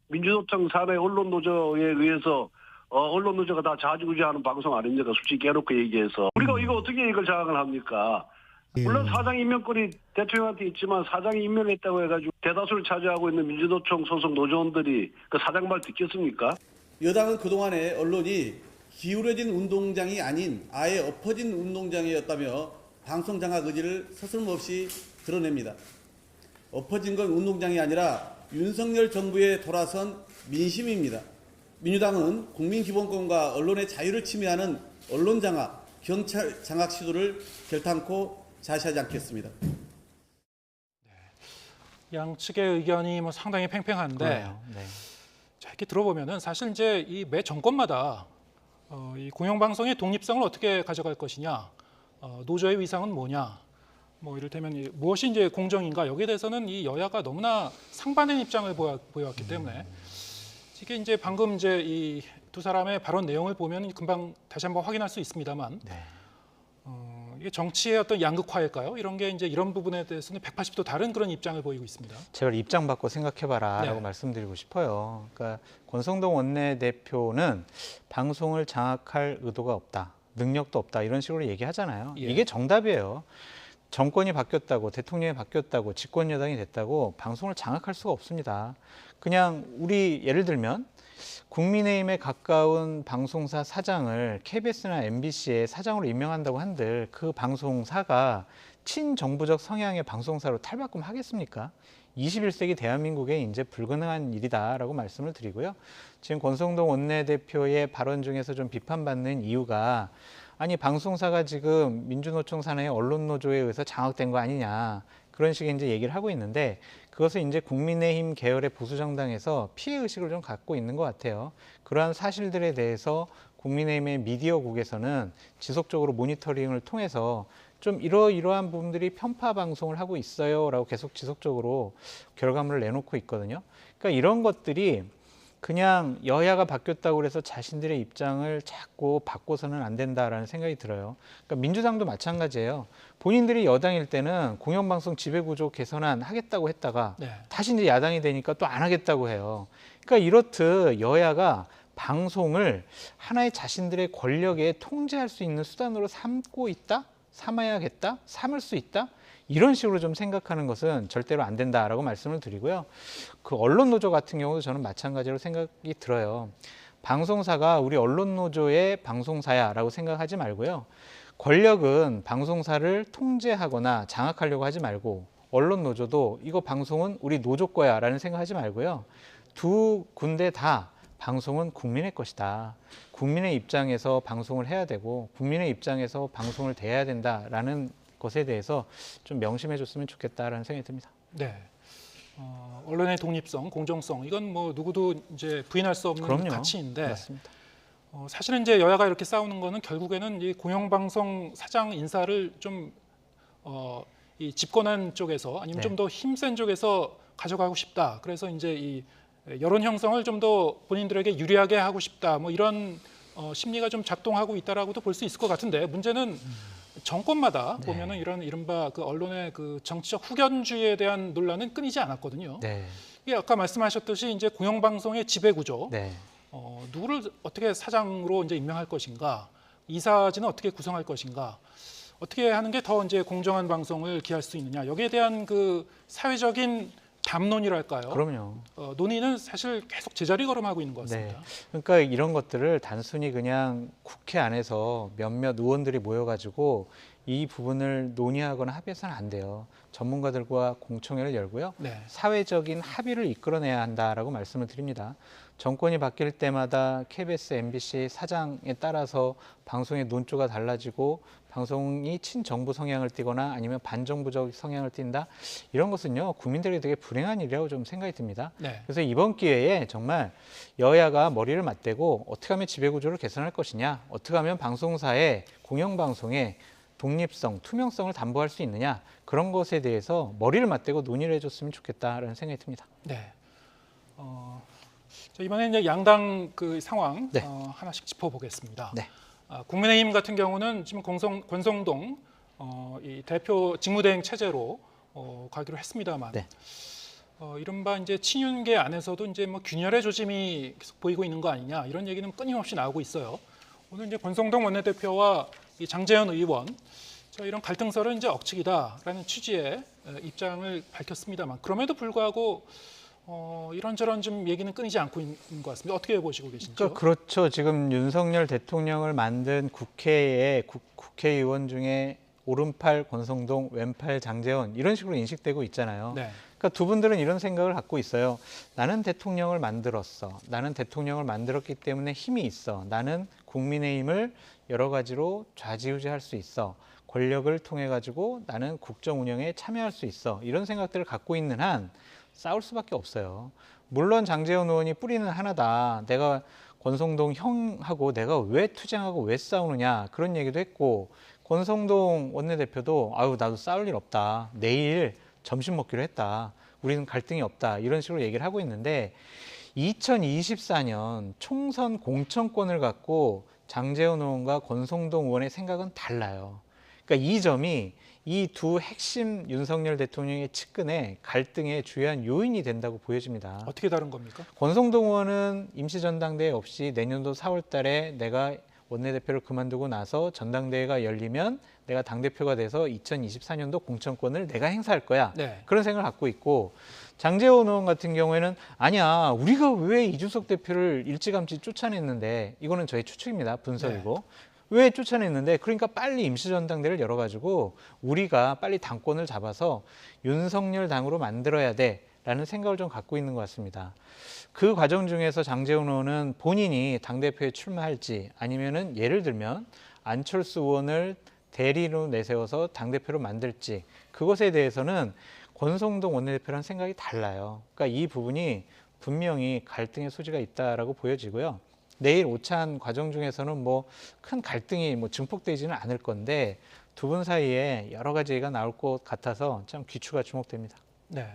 민주노총 산하의 언론노조에 의해서 언론노조가 다 좌지우지하는 방송 아닙니까? 솔직히 깨놓고 얘기해서. 우리가 이거 어떻게 이걸 장악을 합니까? 물론 사장 임명권이 대통령한테 있지만 사장이 임명했다고 해가지고 대다수를 차지하고 있는 민주노총 소속 노조원들이 그 사장 말 듣겠습니까? 여당은 그동안에 언론이 기울어진 운동장이 아닌 아예 엎어진 운동장이었다며 방송 장악 의지를 서슴없이 드러냅니다. 엎어진 건 운동장이 아니라 윤석열 정부에 돌아선 민심입니다. 민주당은 국민기본권과 언론의 자유를 침해하는 언론 장악, 경찰 장악 시도를 결탄코 자시하지 않겠습니다. 양측의 의견이 상당히 팽팽한데 자, 이렇게 들어보면은 사실 이제 이 매 정권마다 이 공영방송의 독립성을 어떻게 가져갈 것이냐, 노조의 위상은 뭐냐, 이를테면 무엇이 이제 공정인가 여기에 대해서는 이 여야가 너무나 상반된 입장을 보여왔기 때문에 이게 이제 방금 이제 이 두 사람의 발언 내용을 보면 금방 다시 한번 확인할 수 있습니다만 이게 정치의 어떤 양극화일까요? 이런 게 이제 이런 부분에 대해서는 180도 다른 그런 입장을 보이고 있습니다. 제발 입장 바꿔 생각해봐라라고 말씀드리고 싶어요. 그러니까 권성동 원내대표는 방송을 장악할 의도가 없다, 능력도 없다 이런 식으로 얘기하잖아요. 이게 정답이에요. 정권이 바뀌었다고, 대통령이 바뀌었다고, 집권 여당이 됐다고 방송을 장악할 수가 없습니다. 그냥 우리 예를 들면 국민의힘에 가까운 방송사 사장을 KBS나 MBC의 사장으로 임명한다고 한들 그 방송사가 친정부적 성향의 방송사로 탈바꿈하겠습니까? 21세기 대한민국에 이제 불가능한 일이다라고 말씀을 드리고요. 지금 권성동 원내대표의 발언 중에서 좀 비판받는 이유가 아니 방송사가 지금 민주노총 산하의 언론노조에 의해서 장악된 거 아니냐 그런 식의 이제 얘기를 하고 있는데 그것을 이제 국민의힘 계열의 보수정당에서 피해의식을 좀 갖고 있는 것 같아요. 그러한 사실들에 대해서 국민의힘의 미디어국에서는 지속적으로 모니터링을 통해서 좀 이러이러한 부분들이 편파 방송을 하고 있어요라고 계속 지속적으로 결과물을 내놓고 있거든요. 그러니까 이런 것들이 그냥 여야가 바뀌었다고 해서 자신들의 입장을 자꾸 바꿔서는 안 된다라는 생각이 들어요. 그러니까 민주당도 마찬가지예요. 본인들이 여당일 때는 공영방송 지배구조 개선안 하겠다고 했다가 다시 이제 야당이 되니까 또 안 하겠다고 해요. 그러니까 이렇듯 여야가 방송을 하나의 자신들의 권력에 통제할 수 있는 수단으로 삼고 있다? 삼아야겠다? 삼을 수 있다? 이런 식으로 좀 생각하는 것은 절대로 안 된다라고 말씀을 드리고요. 그 언론노조 같은 경우도 저는 마찬가지로 생각이 들어요. 방송사가 우리 언론노조의 방송사야라고 생각하지 말고요. 권력은 방송사를 통제하거나 장악하려고 하지 말고 언론노조도 이거 방송은 우리 노조 거야 라는 생각하지 말고요. 두 군데 다 방송은 국민의 것이다. 국민의 입장에서 방송을 해야 되고 국민의 입장에서 방송을 대해야 된다라는 것에 대해서 좀 명심해 줬으면 좋겠다라는 생각이 듭니다. 네. 언론의 독립성, 공정성 이건 뭐 누구도 이제 부인할 수 없는 그럼요. 가치인데 맞습니다. 사실은 이제 여야가 이렇게 싸우는 거는 결국에는 이 공영방송 사장 인사를 좀 이 집권한 쪽에서 아니면 좀 더 힘센 쪽에서 가져가고 싶다. 그래서 이제 이 여론 형성을 좀 더 본인들에게 유리하게 하고 싶다. 뭐 이런 심리가 좀 작동하고 있다라고도 볼 수 있을 것 같은데 문제는 정권마다 보면은 이런 이른바 그 언론의 그 정치적 후견주의에 대한 논란은 끊이지 않았거든요. 이게 아까 말씀하셨듯이 이제 공영방송의 지배 구조, 누구를 어떻게 사장으로 이제 임명할 것인가, 이사진은 어떻게 구성할 것인가, 어떻게 하는 게 더 이제 공정한 방송을 기할 수 있느냐, 여기에 대한 그 사회적인 담론이랄까요? 그럼요. 논의는 사실 계속 제자리 걸음하고 있는 것 같습니다. 그러니까 이런 것들을 단순히 그냥 국회 안에서 몇몇 의원들이 모여가지고 이 부분을 논의하거나 합의해서는 안 돼요. 전문가들과 공청회를 열고요. 사회적인 합의를 이끌어내야 한다라고 말씀을 드립니다. 정권이 바뀔 때마다 KBS, MBC 사장에 따라서 방송의 논조가 달라지고 방송이 친정부 성향을 띠거나 아니면 반정부적 성향을 띈다. 이런 것은요. 국민들에게 되게 불행한 일이라고 좀 생각이 듭니다. 그래서 이번 기회에 정말 여야가 머리를 맞대고 어떻게 하면 지배구조를 개선할 것이냐. 어떻게 하면 방송사의 공영방송의 독립성, 투명성을 담보할 수 있느냐. 그런 것에 대해서 머리를 맞대고 논의를 해줬으면 좋겠다라는 생각이 듭니다. 자, 이번에 이제 양당 그 상황 하나씩 짚어보겠습니다. 국민의힘 같은 경우는 지금 권성동 이 대표 직무대행 체제로 가기로 했습니다만, 이른바 이제 친윤계 안에서도 이제 뭐 균열의 조짐이 계속 보이고 있는 거 아니냐 이런 얘기는 끊임없이 나오고 있어요. 오늘 이제 권성동 원내대표와 이 장제현 의원 이런 갈등설은 이제 억측이다라는 취지의 입장을 밝혔습니다만, 그럼에도 불구하고 이런저런 좀 얘기는 끊이지 않고 있는 것 같습니다. 어떻게 보시고 계신지요? 그렇죠. 지금 윤석열 대통령을 만든 국회의 국회의원 중에 오른팔 권성동, 왼팔 장제원 이런 식으로 인식되고 있잖아요. 그러니까 두 분들은 이런 생각을 갖고 있어요. 나는 대통령을 만들었어. 나는 대통령을 만들었기 때문에 힘이 있어. 나는 국민의힘을 여러 가지로 좌지우지할 수 있어. 권력을 통해 가지고 나는 국정 운영에 참여할 수 있어. 이런 생각들을 갖고 있는 한 싸울 수밖에 없어요. 물론 장제원 의원이 뿌리는 하나다. 내가 권성동 형하고 내가 왜 투쟁하고 왜 싸우느냐 그런 얘기도 했고, 권성동 원내대표도 아유 나도 싸울 일 없다. 내일 점심 먹기로 했다. 우리는 갈등이 없다. 이런 식으로 얘기를 하고 있는데 2024년 총선 공천권을 갖고 장제원 의원과 권성동 의원의 생각은 달라요. 그러니까 이 점이 이 두 핵심 윤석열 대통령의 측근의 갈등의 주요한 요인이 된다고 보여집니다. 어떻게 다른 겁니까? 권성동 의원은 임시전당대회 없이 내년도 4월 달에 내가 원내대표를 그만두고 나서 전당대회가 열리면 내가 당대표가 돼서 2024년도 공천권을 내가 행사할 거야. 그런 생각을 갖고 있고, 장제원 의원 같은 경우에는 아니야. 우리가 왜 이준석 대표를 일찌감치 쫓아냈는데, 이거는 저희 추측입니다. 분석이고. 왜 쫓아냈는데 그러니까 빨리 임시전당대회를 열어가지고 우리가 빨리 당권을 잡아서 윤석열 당으로 만들어야 돼라는 생각을 좀 갖고 있는 것 같습니다. 그 과정 중에서 장제원 의원은 본인이 당대표에 출마할지 아니면은 예를 들면 안철수 의원을 대리로 내세워서 당대표로 만들지, 그것에 대해서는 권성동 원내대표랑 생각이 달라요. 그러니까 이 부분이 분명히 갈등의 소지가 있다라고 보여지고요. 내일 오찬 과정 중에서는 뭐 큰 갈등이 뭐 증폭되지는 않을 건데 두 분 사이에 여러 가지 얘기가 나올 것 같아서 참 귀추가 주목됩니다. 네.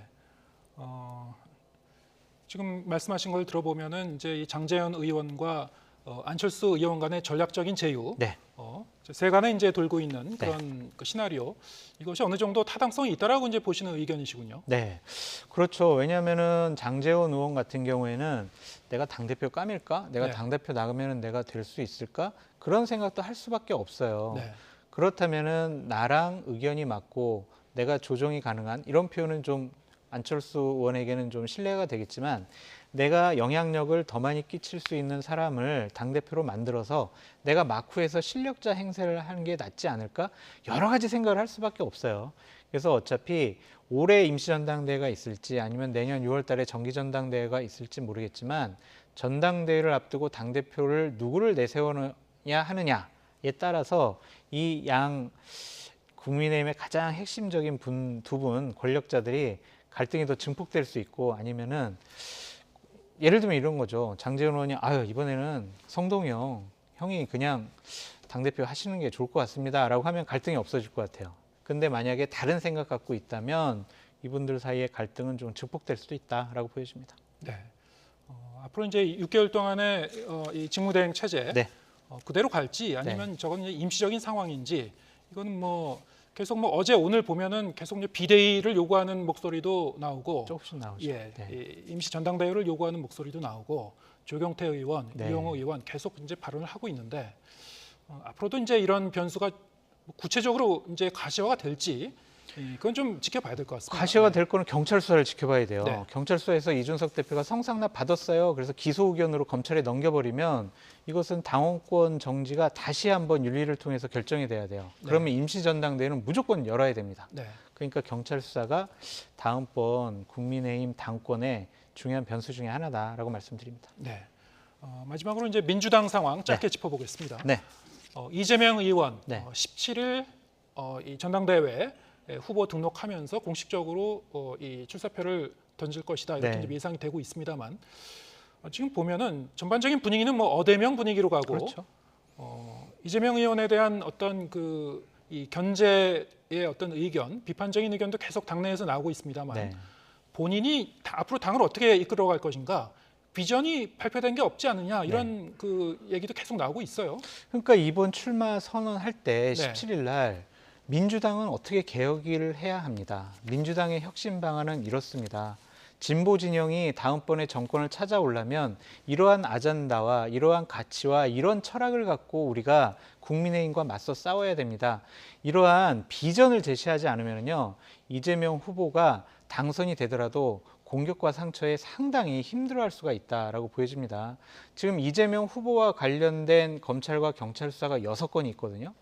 지금 말씀하신 걸 들어보면은 이제 이 장제현 의원과 안철수 의원 간의 전략적인 제휴, 네. 세간에 이제 돌고 있는 그런 그 시나리오, 이것이 어느 정도 타당성이 있다라고 이제 보시는 의견이시군요. 네, 그렇죠. 왜냐하면은 장제원 의원 같은 경우에는 내가 당대표 까밀까? 내가 네. 당대표 나가면은 내가 될 수 있을까? 그런 생각도 할 수밖에 없어요. 네. 그렇다면은 나랑 의견이 맞고 내가 조정이 가능한 이런 표현은 좀 안철수 의원에게는 좀 신뢰가 되겠지만 내가 영향력을 더 많이 끼칠 수 있는 사람을 당대표로 만들어서 내가 막후에서 실력자 행세를 하는 게 낫지 않을까? 여러 가지 생각을 할 수밖에 없어요. 그래서 어차피 올해 임시전당대회가 있을지 아니면 내년 6월 달에 정기전당대회가 있을지 모르겠지만 전당대회를 앞두고 당대표를 누구를 내세워야 하느냐에 따라서 이 양 국민의힘의 가장 핵심적인 두 분 권력자들이 갈등이 더 증폭될 수 있고 아니면은 예를 들면 이런 거죠. 장제원 의원이 이번에는 성동이 형이 그냥 당대표 하시는 게 좋을 것 같습니다 라고 하면 갈등이 없어질 것 같아요. 근데 만약에 다른 생각 갖고 있다면 이분들 사이의 갈등은 좀 증폭될 수도 있다라고 보여집니다. 네. 앞으로 이제 6개월 동안의 이 직무대행 체제 네. 그대로 갈지 아니면 저건 이제 임시적인 상황인지 이거는 뭐 계속 뭐 어제 오늘 보면은 계속 이제 비대위를 요구하는 목소리도 나오고 조금씩 나오죠. 예, 임시 전당대회를 요구하는 목소리도 나오고 조경태 의원, 이용호 의원 계속 이제 발언을 하고 있는데 앞으로도 이제 이런 변수가 구체적으로 이제 가시화가 될지 그건 좀 지켜봐야 될 것 같습니다. 가시화가 될 거는 경찰 수사를 지켜봐야 돼요. 네. 경찰 수사에서 이준석 대표가 성상납 받았어요. 그래서 기소 의견으로 검찰에 넘겨버리면 이것은 당원권 정지가 다시 한번 윤리를 통해서 결정이 돼야 돼요. 그러면 임시전당대회는 무조건 열어야 됩니다. 네. 그러니까 경찰 수사가 다음번 국민의힘 당권의 중요한 변수 중에 하나다라고 말씀드립니다. 네. 마지막으로 이제 민주당 상황 짧게 짚어보겠습니다. 네. 이재명 의원 17일 이 전당대회 후보 등록하면서 공식적으로 이 출사표를 던질 것이다 이렇게 이제 예상이 되고 있습니다만 지금 보면은 전반적인 분위기는 뭐 어대명 분위기로 가고 그렇죠. 이재명 의원에 대한 어떤 이 견제의 어떤 의견, 비판적인 의견도 계속 당내에서 나오고 있습니다만 본인이 앞으로 당을 어떻게 이끌어갈 것인가 비전이 발표된 게 없지 않느냐 이런 그 얘기도 계속 나오고 있어요. 그러니까 이번 출마 선언할 때 17일 날 민주당은 어떻게 개혁을 해야 합니다. 민주당의 혁신 방안은 이렇습니다. 진보 진영이 다음번에 정권을 찾아오려면 이러한 아젠다와 이러한 가치와 이런 철학을 갖고 우리가 국민의힘과 맞서 싸워야 됩니다. 이러한 비전을 제시하지 않으면요, 이재명 후보가 당선이 되더라도 공격과 상처에 상당히 힘들어할 수가 있다라고 보여집니다. 지금 이재명 후보와 관련된 검찰과 경찰 수사가 6건이 있거든요.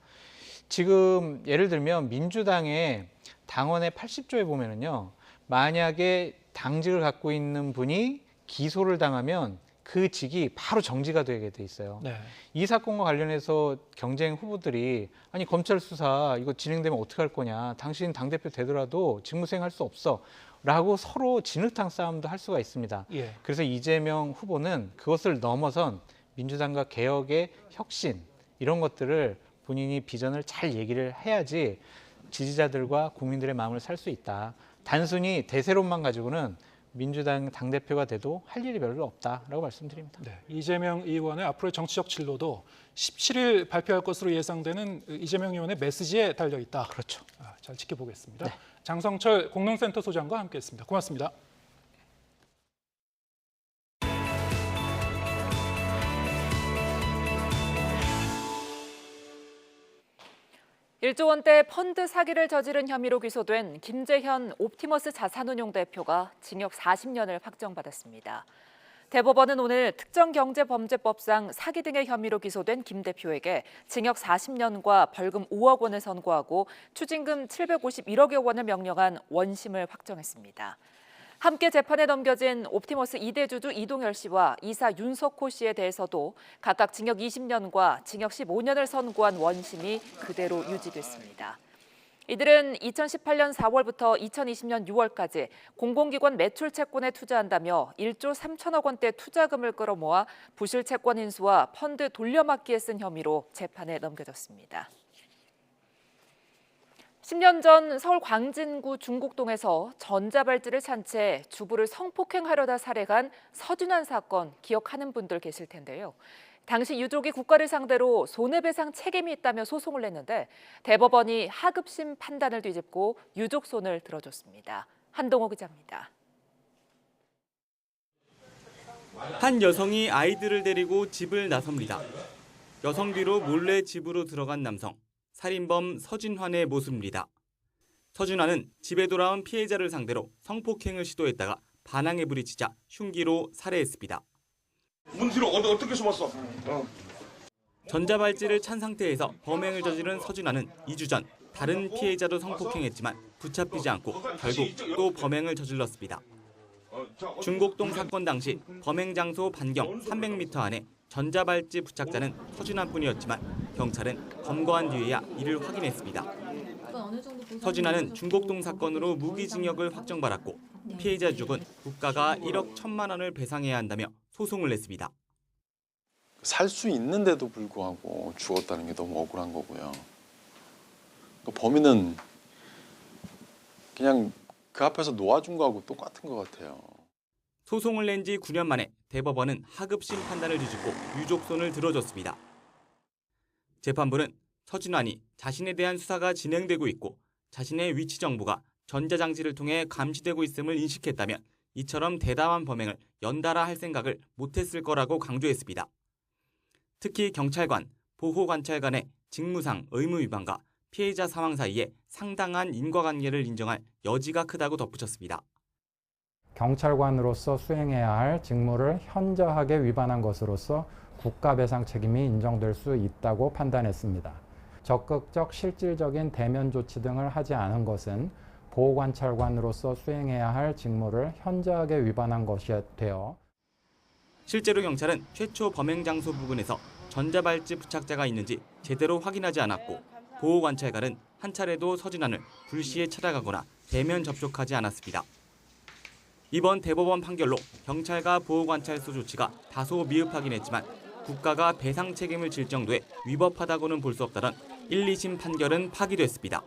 지금 예를 들면 민주당의 당원의 80조에 보면은요, 만약에 당직을 갖고 있는 분이 기소를 당하면 그 직이 바로 정지가 되게 돼 있어요. 이 사건과 관련해서 경쟁 후보들이 아니 검찰 수사 이거 진행되면 어떻게 할 거냐, 당신 당대표 되더라도 직무 수행할 수 없어 라고 서로 진흙탕 싸움도 할 수가 있습니다. 그래서 이재명 후보는 그것을 넘어선 민주당과 개혁의 혁신 이런 것들을 본인이 비전을 잘 얘기를 해야지 지지자들과 국민들의 마음을 살 수 있다. 단순히 대세론만 가지고는 민주당 당대표가 돼도 할 일이 별로 없다라고 말씀드립니다. 이재명 의원의 앞으로의 정치적 진로도 17일 발표할 것으로 예상되는 이재명 의원의 메시지에 달려 있다. 그렇죠. 잘 지켜보겠습니다. 장성철 공동센터 소장과 함께했습니다. 고맙습니다. (1조) 원대 펀드 사기를 저지른 혐의로 기소된 김재현 옵티머스 자산운용 대표가 징역 40년을 확정받았습니다. 대법원은 오늘 특정경제범죄법상 사기 등의 혐의로 기소된 김 대표에게 징역 40년과 벌금 5억 원을 선고하고 추징금 751억여 원을 명령한 원심을 확정했습니다. 함께 재판에 넘겨진 옵티머스 2대 주주 이동열 씨와 이사 윤석호 씨에 대해서도 각각 징역 20년과 징역 15년을 선고한 원심이 그대로 유지됐습니다. 이들은 2018년 4월부터 2020년 6월까지 공공기관 매출 채권에 투자한다며 1조 3천억 원대 투자금을 끌어모아 부실 채권 인수와 펀드 돌려막기에 쓴 혐의로 재판에 넘겨졌습니다. 10년 전 서울 광진구 중곡동에서 전자발찌를 찬 채 주부를 성폭행하려다 살해간 서준환 사건 기억하는 분들 계실 텐데요. 당시 유족이 국가를 상대로 손해배상 책임이 있다며 소송을 냈는데 대법원이 하급심 판단을 뒤집고 유족 손을 들어줬습니다. 한동호 기자입니다. 한 여성이 아이들을 데리고 집을 나섭니다. 여성 뒤로 몰래 집으로 들어간 남성, 살인범 서진환의 모습입니다. 서진환은 집에 돌아온 피해자를 상대로 성폭행을 시도했다가 반항에 부딪히자 흉기로 살해했습니다. 문 뒤로 어떻게 숨었어? 전자발찌를 찬 상태에서 범행을 저지른 서진환은 2주 전 다른 피해자도 성폭행했지만 붙잡히지 않고 결국 또 범행을 저질렀습니다. 중곡동 사건 당시 범행 장소 반경 300m 안에 전자발찌 부착자는 서진환뿐이었지만 경찰은 검거한 뒤에야 이를 확인했습니다. 서진환은 중곡동 사건으로 무기징역을 확정받았고 피해자 유족은 국가가 1억 1천만 원을 배상해야 한다며 소송을 냈습니다. 살 수 있는데도 불구하고 죽었다는 게 너무 억울한 거고요. 범인은 그냥 그 앞에서 놓아준 거하고 똑같은 것 같아요. 소송을 낸 지 9년 만에 대법원은 하급심 판단을 뒤집고 유족 손을 들어줬습니다. 재판부는 서진환이 자신에 대한 수사가 진행되고 있고 자신의 위치 정보가 전자장치를 통해 감시되고 있음을 인식했다면 이처럼 대담한 범행을 연달아 할 생각을 못했을 거라고 강조했습니다. 특히 경찰관, 보호관찰관의 직무상 의무 위반과 피해자 사망 사이에 상당한 인과관계를 인정할 여지가 크다고 덧붙였습니다. 경찰관으로서 수행해야 할 직무를 현저하게 위반한 것으로서 국가배상 책임이 인정될 수 있다고 판단했습니다. 적극적 실질적인 대면 조치 등을 하지 않은 것은 보호관찰관으로서 수행해야 할 직무를 현저하게 위반한 것이 되어 실제로 경찰은 최초 범행 장소 부근에서 전자발찌 부착자가 있는지 제대로 확인하지 않았고 보호관찰관은 한 차례도 서진환을 불시에 찾아가거나 대면 접촉하지 않았습니다. 이번 대법원 판결로 경찰과 보호관찰소 조치가 다소 미흡하긴 했지만 국가가 배상 책임을 질 정도의 위법하다고는 볼 수 없다던 1, 2심 판결은 파기됐습니다.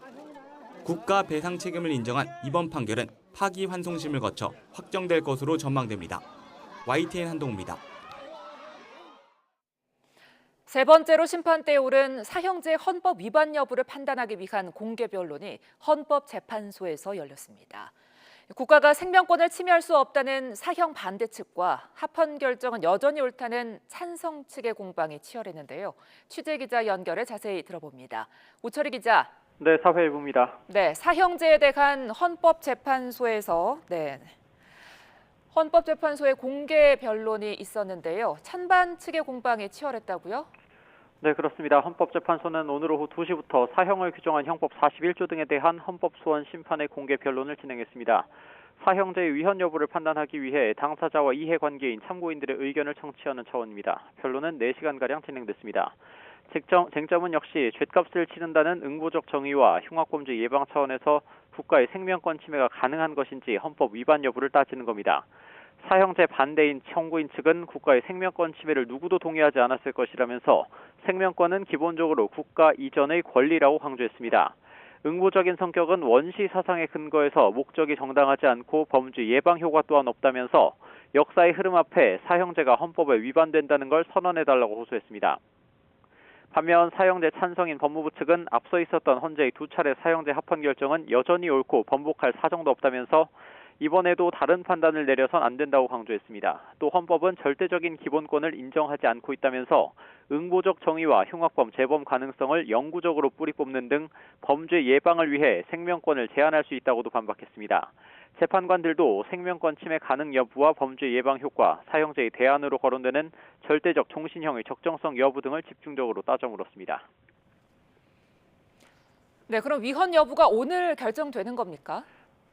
국가 배상 책임을 인정한 이번 판결은 파기환송심을 거쳐 확정될 것으로 전망됩니다. YTN 한동우입니다. 세 번째로 심판대에 오른 사형제 헌법 위반 여부를 판단하기 위한 공개 변론이 헌법재판소에서 열렸습니다. 국가가 생명권을 침해할 수 없다는 사형 반대 측과 합헌 결정은 여전히 옳다는 찬성 측의 공방이 치열했는데요. 취재 기자 연결해 자세히 들어봅니다. 우철희 기자. 네, 사회일부입니다. 네, 사형제에 대한 헌법재판소의 공개 변론이 있었는데요. 찬반 측의 공방이 치열했다고요? 네, 그렇습니다. 헌법재판소는 오늘 오후 2시부터 사형을 규정한 형법 41조 등에 대한 헌법소원 심판의 공개 변론을 진행했습니다. 사형제의 위헌 여부를 판단하기 위해 당사자와 이해관계인 참고인들의 의견을 청취하는 차원입니다. 변론은 4시간가량 진행됐습니다. 쟁점은 역시 죗값을 치른다는 응보적 정의와 흉악범죄 예방 차원에서 국가의 생명권 침해가 가능한 것인지 헌법 위반 여부를 따지는 겁니다. 사형제 반대인 청구인 측은 국가의 생명권 침해를 누구도 동의하지 않았을 것이라면서 생명권은 기본적으로 국가 이전의 권리라고 강조했습니다. 응보적인 성격은 원시 사상에 근거해서 목적이 정당하지 않고 범죄 예방 효과 또한 없다면서 역사의 흐름 앞에 사형제가 헌법에 위반된다는 걸 선언해달라고 호소했습니다. 반면 사형제 찬성인 법무부 측은 앞서 있었던 헌재의 2차례 사형제 합헌 결정은 여전히 옳고 번복할 사정도 없다면서 이번에도 다른 판단을 내려선 안 된다고 강조했습니다. 또 헌법은 절대적인 기본권을 인정하지 않고 있다면서 응보적 정의와 흉악범 재범 가능성을 영구적으로 뿌리 뽑는 등 범죄 예방을 위해 생명권을 제한할 수 있다고도 반박했습니다. 재판관들도 생명권 침해 가능 여부와 범죄 예방 효과, 사형제의 대안으로 거론되는 절대적 종신형의 적정성 여부 등을 집중적으로 따져 물었습니다. 네, 그럼 위헌 여부가 오늘 결정되는 겁니까?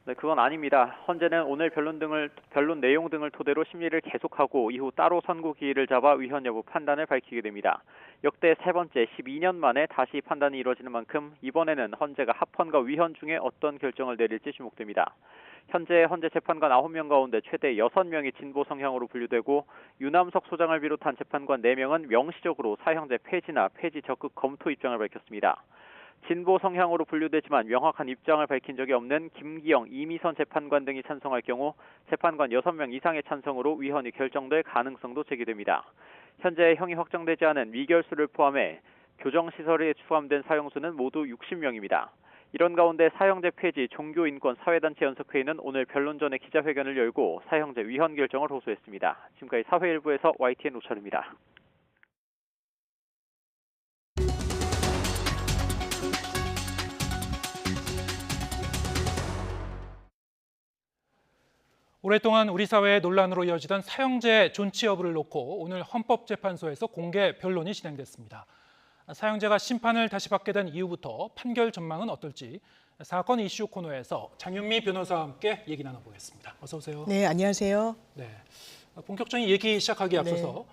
네, 그건 아닙니다. 헌재는 오늘 변론 내용 등을 토대로 심리를 계속하고 이후 따로 선고 기일을 잡아 위헌 여부 판단을 밝히게 됩니다. 역대 세 번째 12년 만에 다시 판단이 이루어지는 만큼 이번에는 헌재가 합헌과 위헌 중에 어떤 결정을 내릴지 주목됩니다. 현재 헌재 재판관 9명 가운데 최대 6명이 진보 성향으로 분류되고 유남석 소장을 비롯한 재판관 4명은 명시적으로 사형제 폐지나 폐지 적극 검토 입장을 밝혔습니다. 진보 성향으로 분류되지만 명확한 입장을 밝힌 적이 없는 김기영, 이미선 재판관 등이 찬성할 경우 재판관 6명 이상의 찬성으로 위헌이 결정될 가능성도 제기됩니다. 현재 형이 확정되지 않은 미결수를 포함해 교정시설에 수감된 사형수는 모두 60명입니다. 이런 가운데 사형제 폐지 종교인권 사회단체 연석회의는 오늘 변론 전에 기자회견을 열고 사형제 위헌 결정을 호소했습니다. 지금까지 사회일부에서 YTN 오철입니다. 오랫동안 우리 사회의 논란으로 이어지던 사형제 존치 여부를 놓고 오늘 헌법재판소에서 공개 변론이 진행됐습니다. 사형제가 심판을 다시 받게 된 이후부터 판결 전망은 어떨지 사건 이슈 코너에서 장윤미 변호사와 함께 얘기 나눠보겠습니다. 어서 오세요. 네, 안녕하세요. 네, 본격적인 얘기 시작하기 앞서서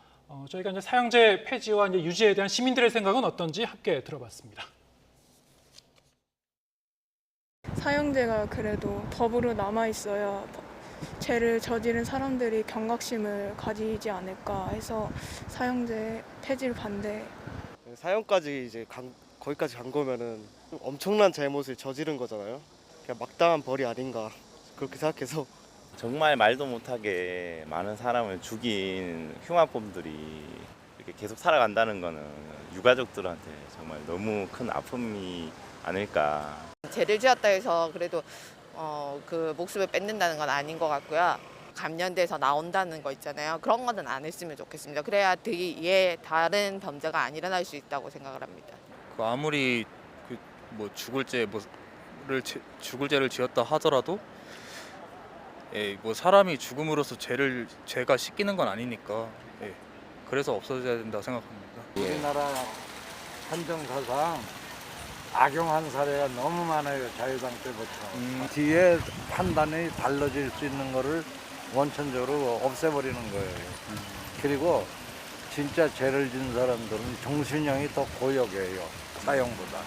저희가 이제 사형제 폐지와 이제 유지에 대한 시민들의 생각은 어떤지 함께 들어봤습니다. 사형제가 그래도 법으로 남아 있어야 죄를 저지른 사람들이 경각심을 가지지 않을까 해서 사형제 폐지를 반대. 사형까지 이제 거기까지 간 거면은 엄청난 잘못을 저지른 거잖아요. 그냥 막당한 벌이 아닌가 그렇게 생각해서. 정말 말도 못하게 많은 사람을 죽인 흉악범들이 이렇게 계속 살아간다는 거는 유가족들한테 정말 너무 큰 아픔이 아닐까. 죄를 지었다 해서 그래도 그 목숨을 뺏는다는 건 아닌 것 같고요. 감련돼서 나온다는 거 있잖아요. 그런 거는 안 했으면 좋겠습니다. 그래야 뒤에 다른 범죄가 안 일어날 수 있다고 생각을 합니다. 아무리 죽을 죄를 지었다 하더라도 사람이 죽음으로써 죄가 씻기는 건 아니니까 그래서 없어져야 된다고 생각합니다. 우리나라 헌정사상 악용한 사례가 너무 많아요. 자유당 때부터. 뒤에 판단이 달라질 수 있는 거를 원천적으로 없애버리는 거예요. 그리고 진짜 죄를 진 사람들은 종신형이 더 고역이에요. 사형보다.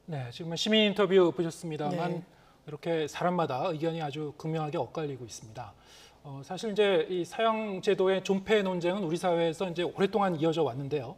네, 지금 시민 인터뷰 보셨습니다만 네. 이렇게 사람마다 의견이 아주 극명하게 엇갈리고 있습니다. 사실 이제 이 사형 제도의 존폐 논쟁은 우리 사회에서 이제 오랫동안 이어져 왔는데요.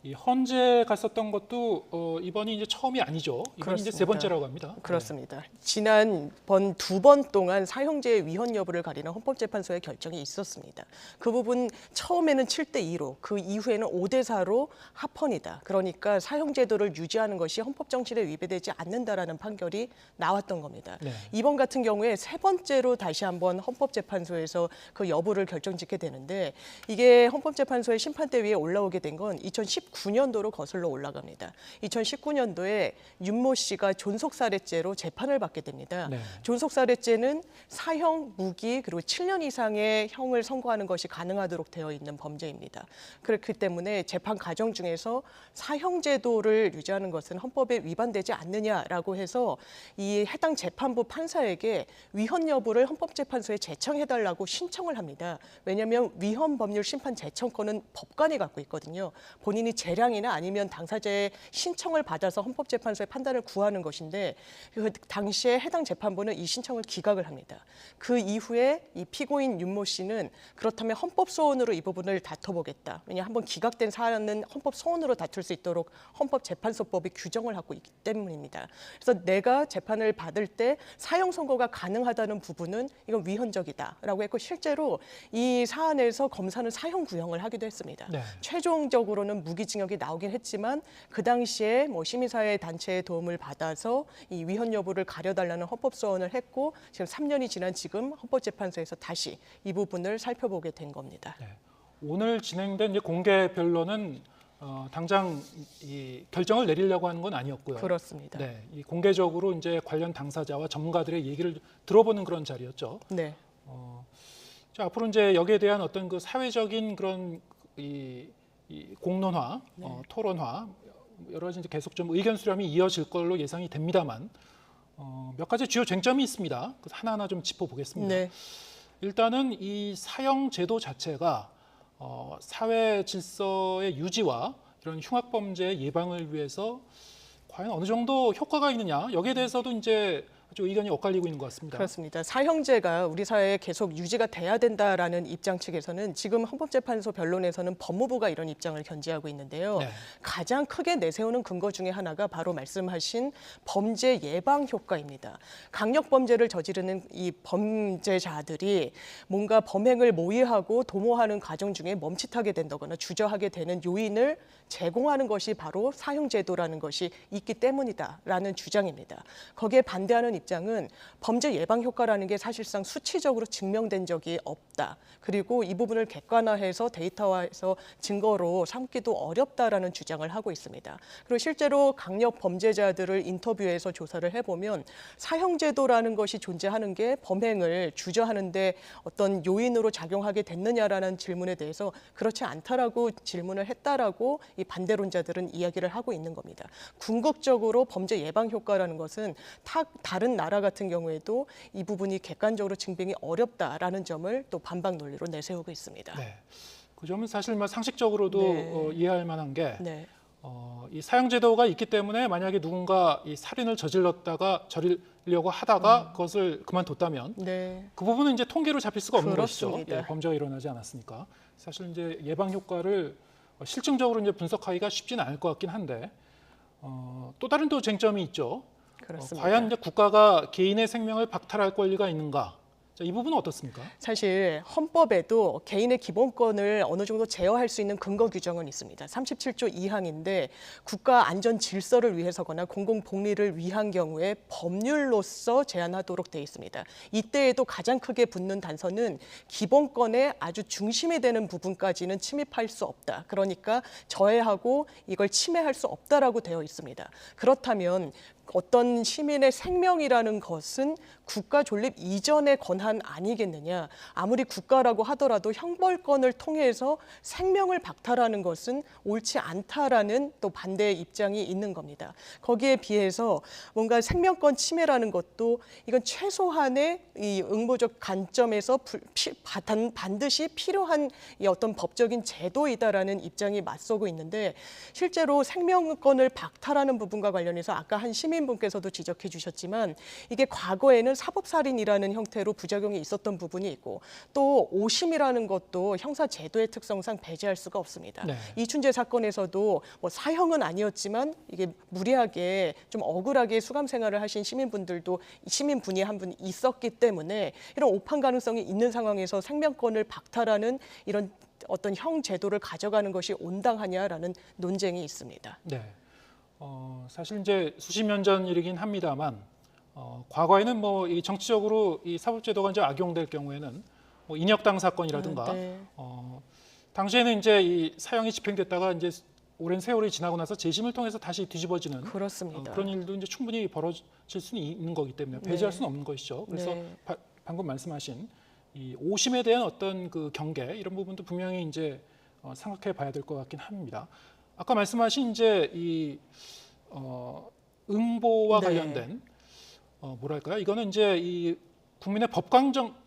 이 헌재 갔었던 것도 이번이 이제 처음이 아니죠. 이번이 이제 세 번째라고 합니다. 그렇습니다. 지난번 2번 동안 사형제의 위헌 여부를 가리는 헌법재판소의 결정이 있었습니다. 그 부분 처음에는 7대2로 그 이후에는 5대4로 합헌이다. 그러니까 사형제도를 유지하는 것이 헌법 정신에 위배되지 않는다라는 판결이 나왔던 겁니다. 네. 이번 같은 경우에 세 번째로 다시 한번 헌법재판소에서 그 여부를 결정짓게 되는데 이게 헌법재판소의 심판대 위에 올라오게 된 건 2019년도로 거슬러 올라갑니다. 2019년도에 윤모 씨가 존속살해죄로 재판을 받게 됩니다. 네. 존속살해죄는 사형, 무기 그리고 7년 이상의 형을 선고하는 것이 가능하도록 되어 있는 범죄입니다. 그렇기 때문에 재판 과정 중에서 사형제도를 유지하는 것은 헌법에 위반되지 않느냐라고 해서 이 해당 재판부 판사에게 위헌 여부를 헌법재판소에 제청해달라고 신청을 합니다. 왜냐하면 위헌 법률 심판 제청권은 법관이 갖고 있거든요. 본인이 재량이나 아니면 당사자의 신청을 받아서 헌법재판소의 판단을 구하는 것인데 그 당시에 해당 재판부는 이 신청을 기각을 합니다. 그 이후에 이 피고인 윤모 씨는 그렇다면 헌법소원으로 이 부분을 다퉈보겠다. 왜냐하면 한번 기각된 사안은 헌법소원으로 다툴 수 있도록 헌법재판소법이 규정을 하고 있기 때문입니다. 그래서 내가 재판을 받을 때 사형 선고가 가능하다는 부분은 이건 위헌적이다라고 했고 실제로 이 사안에서 검사는 사형 구형을 하기도 했습니다. 네. 최종적으로는 무기징역이 나오긴 했지만 그 당시에 시민사회 단체의 도움을 받아서 이 위헌 여부를 가려달라는 헌법소원을 했고 지금 3년이 지난 지금 헌법재판소에서 다시 이 부분을 살펴보게 된 겁니다. 네. 오늘 진행된 이제 공개 변론은 당장 이 결정을 내리려고 하는 건 아니었고요. 그렇습니다. 네, 이 공개적으로 이제 관련 당사자와 전문가들의 얘기를 들어보는 그런 자리였죠. 네. 자, 앞으로 이제 여기에 대한 어떤 그 사회적인 그런 이 공론화, 토론화 여러 가지 이제 계속 좀 의견 수렴이 이어질 걸로 예상이 됩니다만 몇 가지 주요 쟁점이 있습니다. 그래서 하나하나 좀 짚어보겠습니다. 네. 일단은 이 사형 제도 자체가 사회 질서의 유지와 이런 흉악 범죄 예방을 위해서 과연 어느 정도 효과가 있느냐, 여기에 대해서도 이제 아주 의견이 엇갈리고 있는 것 같습니다. 그렇습니다. 사형제가 우리 사회에 계속 유지가 돼야 된다라는 입장 측에서는 지금 헌법재판소 변론에서는 법무부가 이런 입장을 견지하고 있는데요. 네. 가장 크게 내세우는 근거 중에 하나가 바로 말씀하신 범죄 예방 효과입니다. 강력 범죄를 저지르는 이 범죄자들이 뭔가 범행을 모의하고 도모하는 과정 중에 멈칫하게 된다거나 주저하게 되는 요인을 제공하는 것이 바로 사형제도라는 것이 있기 때문이다라는 주장입니다. 거기에 반대하는 입장은 범죄 예방 효과라는 게 사실상 수치적으로 증명된 적이 없다. 그리고 이 부분을 객관화해서 데이터화해서 증거로 삼기도 어렵다라는 주장을 하고 있습니다. 그리고 실제로 강력 범죄자들을 인터뷰해서 조사를 해보면 사형제도라는 것이 존재하는 게 범행을 주저하는데 어떤 요인으로 작용하게 됐느냐라는 질문에 대해서 그렇지 않다라고 질문을 했다라고 이 반대론자들은 이야기를 하고 있는 겁니다. 궁극적으로 범죄 예방 효과라는 것은 다른 나라 같은 경우에도 이 부분이 객관적으로 증빙이 어렵다라는 점을 또 반박 논리로 내세우고 있습니다. 네, 그 점은 사실 상식적으로도 네. 이해할 만한 게 네. 이 사형제도가 있기 때문에 만약에 누군가 이 살인을 저지르려고 하다가 그것을 그만뒀다면 네. 그 부분은 이제 통계로 잡힐 수가 없는 그렇습니다. 것이죠. 예, 범죄가 일어나지 않았으니까. 사실 이제 예방 효과를 실증적으로 이제 분석하기가 쉽지는 않을 것 같긴 한데 또 다른 또 쟁점이 있죠. 그렇습니다. 과연 이제 국가가 개인의 생명을 박탈할 권리가 있는가? 자, 이 부분은 어떻습니까? 사실 헌법에도 개인의 기본권을 어느 정도 제어할 수 있는 근거 규정은 있습니다. 37조 2항인데 국가 안전 질서를 위해서거나 공공 복리를 위한 경우에 법률로서 제한하도록 되어 있습니다. 이때에도 가장 크게 붙는 단서는 기본권의 아주 중심이 되는 부분까지는 침입할 수 없다. 그러니까 저해하고 이걸 침해할 수 없다라고 되어 있습니다. 그렇다면 어떤 시민의 생명이라는 것은 국가 존립 이전의 권한 아니겠느냐. 아무리 국가라고 하더라도 형벌권을 통해서 생명을 박탈하는 것은 옳지 않다라는 또 반대의 입장이 있는 겁니다. 거기에 비해서 뭔가 생명권 침해라는 것도 이건 최소한의 이 응보적 관점에서 반드시 필요한 이 어떤 법적인 제도이다라는 입장이 맞서고 있는데 실제로 생명권을 박탈하는 부분과 관련해서 아까 한 시민분께서도 지적해 주셨지만 이게 과거에는 사법살인이라는 형태로 부작용이 있었던 부분이 있고 또 오심이라는 것도 형사제도의 특성상 배제할 수가 없습니다. 네. 이춘재 사건에서도 뭐 사형은 아니었지만 이게 무리하게 좀 억울하게 수감 생활을 하신 시민분이 한 분 있었기 때문에 이런 오판 가능성이 있는 상황에서 생명권을 박탈하는 이런 어떤 형 제도를 가져가는 것이 온당하냐라는 논쟁이 있습니다. 네. 사실 이제 수십 년 전 일이긴 합니다만 과거에는 뭐 이 정치적으로 이 사법제도가 이제 악용될 경우에는 뭐 인혁당 사건이라든가 네. 당시에는 이제 이 사형이 집행됐다가 이제 오랜 세월이 지나고 나서 재심을 통해서 다시 뒤집어지는 그렇습니다. 그런 일도 이제 충분히 벌어질 수는 있는 거기 때문에 배제할 수는 없는 것이죠. 그래서 네. 방금 말씀하신 이 오심에 대한 어떤 그 경계 이런 부분도 분명히 이제 생각해 봐야 될 것 같긴 합니다. 아까 말씀하신 이제 이 응보와 네. 관련된 뭐랄까요? 이거는 이제 이 국민의 법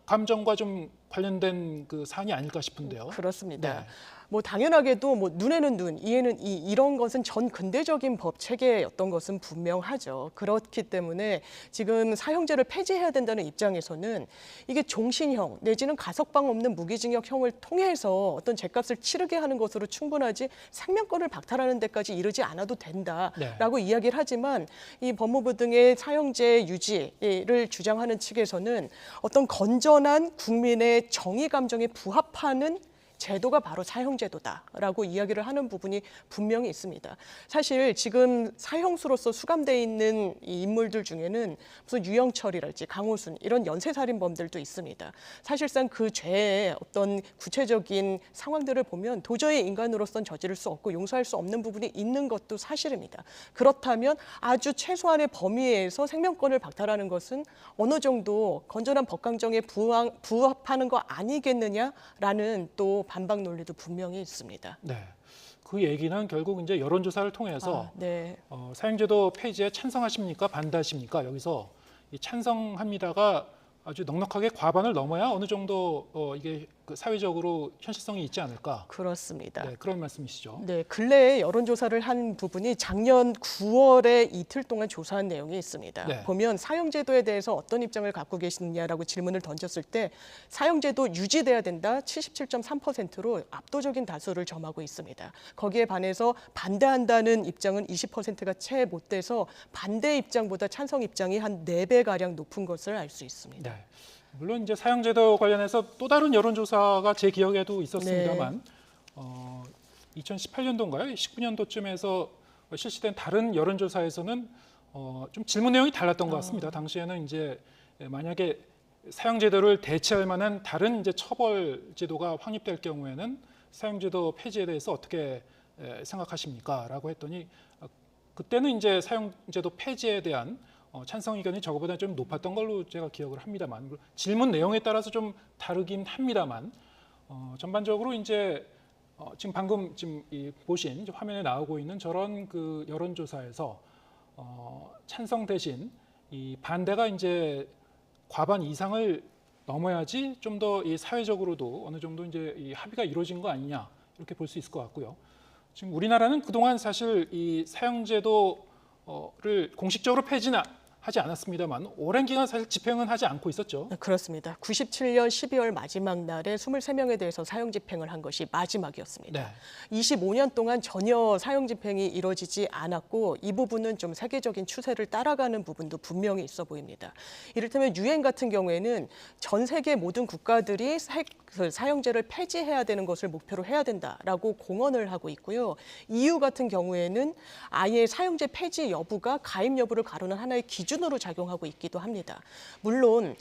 감정과 좀 관련된 그 사안이 아닐까 싶은데요. 그렇습니다. 네. 뭐 당연하게도 뭐 눈에는 눈, 이에는 이 이런 것은 전 근대적인 법 체계였던 것은 분명하죠. 그렇기 때문에 지금 사형제를 폐지해야 된다는 입장에서는 이게 종신형 내지는 가석방 없는 무기징역형을 통해서 어떤 죗값을 치르게 하는 것으로 충분하지 생명권을 박탈하는 데까지 이르지 않아도 된다라고 이야기를 하지만 이 법무부 등의 사형제 유지를 주장하는 측에서는 어떤 건전한 국민의 정의 감정에 부합하는 제도가 바로 사형제도다라고 이야기를 하는 부분이 분명히 있습니다. 사실 지금 사형수로서 수감돼 있는 이 인물들 중에는 무슨 유영철이랄지 강호순 이런 연쇄살인범들도 있습니다. 사실상 그 죄의 어떤 구체적인 상황들을 보면 도저히 인간으로서는 저지를 수 없고 용서할 수 없는 부분이 있는 것도 사실입니다. 그렇다면 아주 최소한의 범위에서 생명권을 박탈하는 것은 어느 정도 건전한 법강정에 부합하는 거 아니겠느냐라는 또 반박 논리도 분명히 있습니다. 네, 그 얘기는 결국 이제 여론조사를 통해서 네. 사형제도 폐지에 찬성하십니까, 반대하십니까? 여기서 이 찬성합니다가 아주 넉넉하게 과반을 넘어야 어느 정도 이게 그 사회적으로 현실성이 있지 않을까. 그렇습니다. 네, 그런 말씀이시죠. 네, 근래에 여론조사를 한 부분이 작년 9월에 이틀 동안 조사한 내용이 있습니다. 네. 보면 사형제도에 대해서 어떤 입장을 갖고 계시느냐라고 질문을 던졌을 때 사형제도 유지돼야 된다 77.3%로 압도적인 다수를 점하고 있습니다. 거기에 반해서 반대한다는 입장은 20%가 채 못 돼서 반대 입장보다 찬성 입장이 한 4배가량 높은 것을 알 수 있습니다. 네. 물론 이제 사형제도 관련해서 또 다른 여론조사가 제 기억에도 있었습니다만 2018년도인가요? 19년도쯤에서 실시된 다른 여론조사에서는 좀 질문 내용이 달랐던 것 같습니다. 당시에는 이제 만약에 사형제도를 대체할 만한 다른 이제 처벌 제도가 확립될 경우에는 사형제도 폐지에 대해서 어떻게 생각하십니까?라고 했더니 그때는 이제 사형제도 폐지에 대한 찬성 의견이 저거보다 좀 높았던 걸로 제가 기억을 합니다만 질문 내용에 따라서 좀 다르긴 합니다만 전반적으로 이제 지금 방금 보신 화면에 나오고 있는 저런 그 여론조사에서 찬성 대신 이 반대가 이제 과반 이상을 넘어야지 좀 더 이 사회적으로도 어느 정도 이제 이 합의가 이루어진 거 아니냐 이렇게 볼 수 있을 것 같고요. 지금 우리나라는 그동안 사실 이 사형제도를 공식적으로 폐지는 하지 않았습니다만 오랜 기간 사실 집행은 하지 않고 있었죠. 그렇습니다. 97년 12월 마지막 날에 23명에 대해서 사형 집행을 한 것이 마지막이었습니다. 네. 25년 동안 전혀 사형 집행이 이루어지지 않았고 이 부분은 좀 세계적인 추세를 따라가는 부분도 분명히 있어 보입니다. 이를테면 유엔 같은 경우에는 전 세계 모든 국가들이 사형제를 폐지해야 되는 것을 목표로 해야 된다라고 공언을 하고 있고요. EU 같은 경우에는 아예 사형제 폐지 여부가 가입 여부를 가르는 하나의 기준으로 작용하고 있기도 합니다. 물론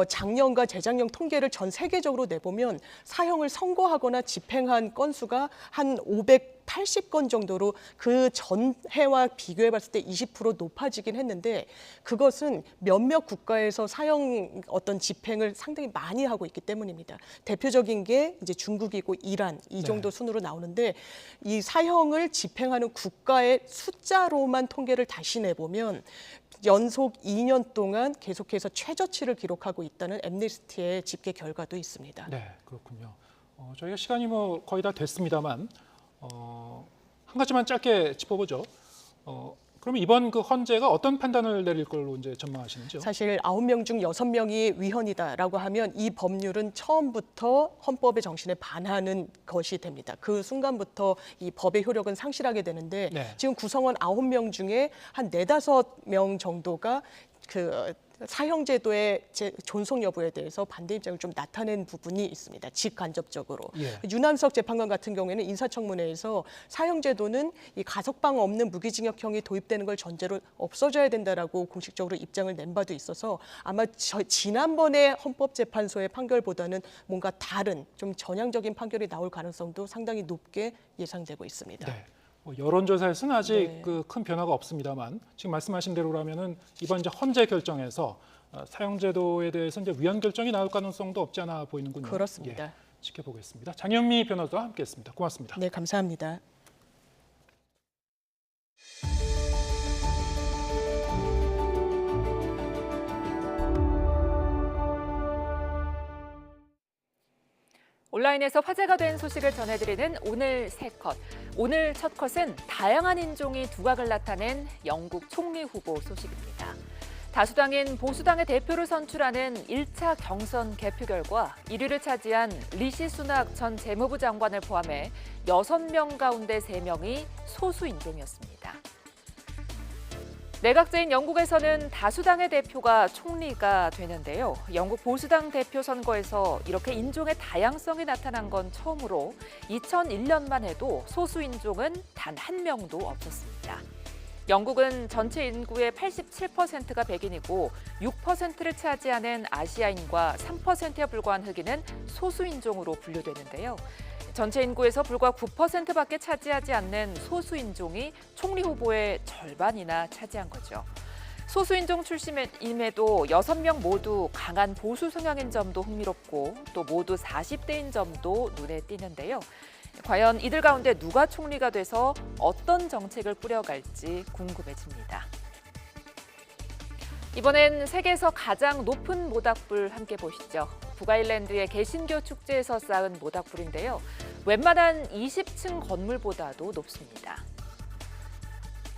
작년과 재작년 통계를 전 세계적으로 내보면 사형을 선고하거나 집행한 건수가 한 580건 정도로 그 전해와 비교해 봤을 때 20% 높아지긴 했는데 그것은 몇몇 국가에서 사형 어떤 집행을 상당히 많이 하고 있기 때문입니다. 대표적인 게 이제 중국이고 이란 이 정도 순으로 나오는데 이 사형을 집행하는 국가의 숫자로만 통계를 다시 내보면 연속 2년 동안 계속해서 최저치를 기록하고 있다는 엠니스티의 집계 결과도 있습니다. 네, 그렇군요. 저희가 시간이 뭐 거의 다 됐습니다만 한 가지만 짧게 짚어보죠. 그럼 이번 그 헌재가 어떤 판단을 내릴 걸로 이제 전망하시는지요? 사실 9명 중 6명이 위헌이다라고 하면 이 법률은 처음부터 헌법의 정신에 반하는 것이 됩니다. 그 순간부터 이 법의 효력은 상실하게 되는데 지금 구성원 9명 중에 한 4-5명 정도가 그 사형제도의 존속 여부에 대해서 반대 입장을 좀 나타낸 부분이 있습니다. 직간접적으로. 윤한석 재판관 같은 경우에는 인사청문회에서 사형제도는 이 가석방 없는 무기징역형이 도입되는 걸 전제로 없어져야 된다라고 공식적으로 입장을 낸 바도 있어서 아마 지난번에 헌법재판소의 판결보다는 뭔가 다른 좀 전향적인 판결이 나올 가능성도 상당히 높게 예상되고 있습니다. 네. 여론조사에서는 아직 그 큰 변화가 없습니다만 지금 말씀하신 대로라면은 이번 이제 헌재 결정에서 사형제도에 대해서 이제 위헌 결정이 나올 가능성도 없지 않아 보이는군요. 그렇습니다. 지켜보겠습니다. 장현미 변호사와 함께했습니다. 고맙습니다. 네, 감사합니다. 온라인에서 화제가 된 소식을 전해드리는 오늘 세 컷. 오늘 첫 컷은 다양한 인종이 두각을 나타낸 영국 총리 후보 소식입니다. 다수당인 보수당의 대표를 선출하는 1차 경선 개표 결과 1위를 차지한 리시 수낙 전 재무부 장관을 포함해 6명 가운데 3명이 소수 인종이었습니다. 내각제인 영국에서는 다수당의 대표가 총리가 되는데요. 영국 보수당 대표 선거에서 이렇게 인종의 다양성이 나타난 건 처음으로 2001년만 해도 소수 인종은 단 한 명도 없었습니다. 영국은 전체 인구의 87%가 백인이고 6%를 차지하는 아시아인과 3%에 불과한 흑인은 소수 인종으로 분류되는데요. 전체 인구에서 불과 9%밖에 차지하지 않는 소수인종이 총리 후보의 절반이나 차지한 거죠. 소수인종 출신임에도 6명 모두 강한 보수 성향인 점도 흥미롭고 또 모두 40대인 점도 눈에 띄는데요. 과연 이들 가운데 누가 총리가 돼서 어떤 정책을 꾸려갈지 궁금해집니다. 이번엔 세계에서 가장 높은 모닥불 함께 보시죠. 북아일랜드의 개신교 축제에서 쌓은 모닥불인데요. 웬만한 20층 건물보다도 높습니다.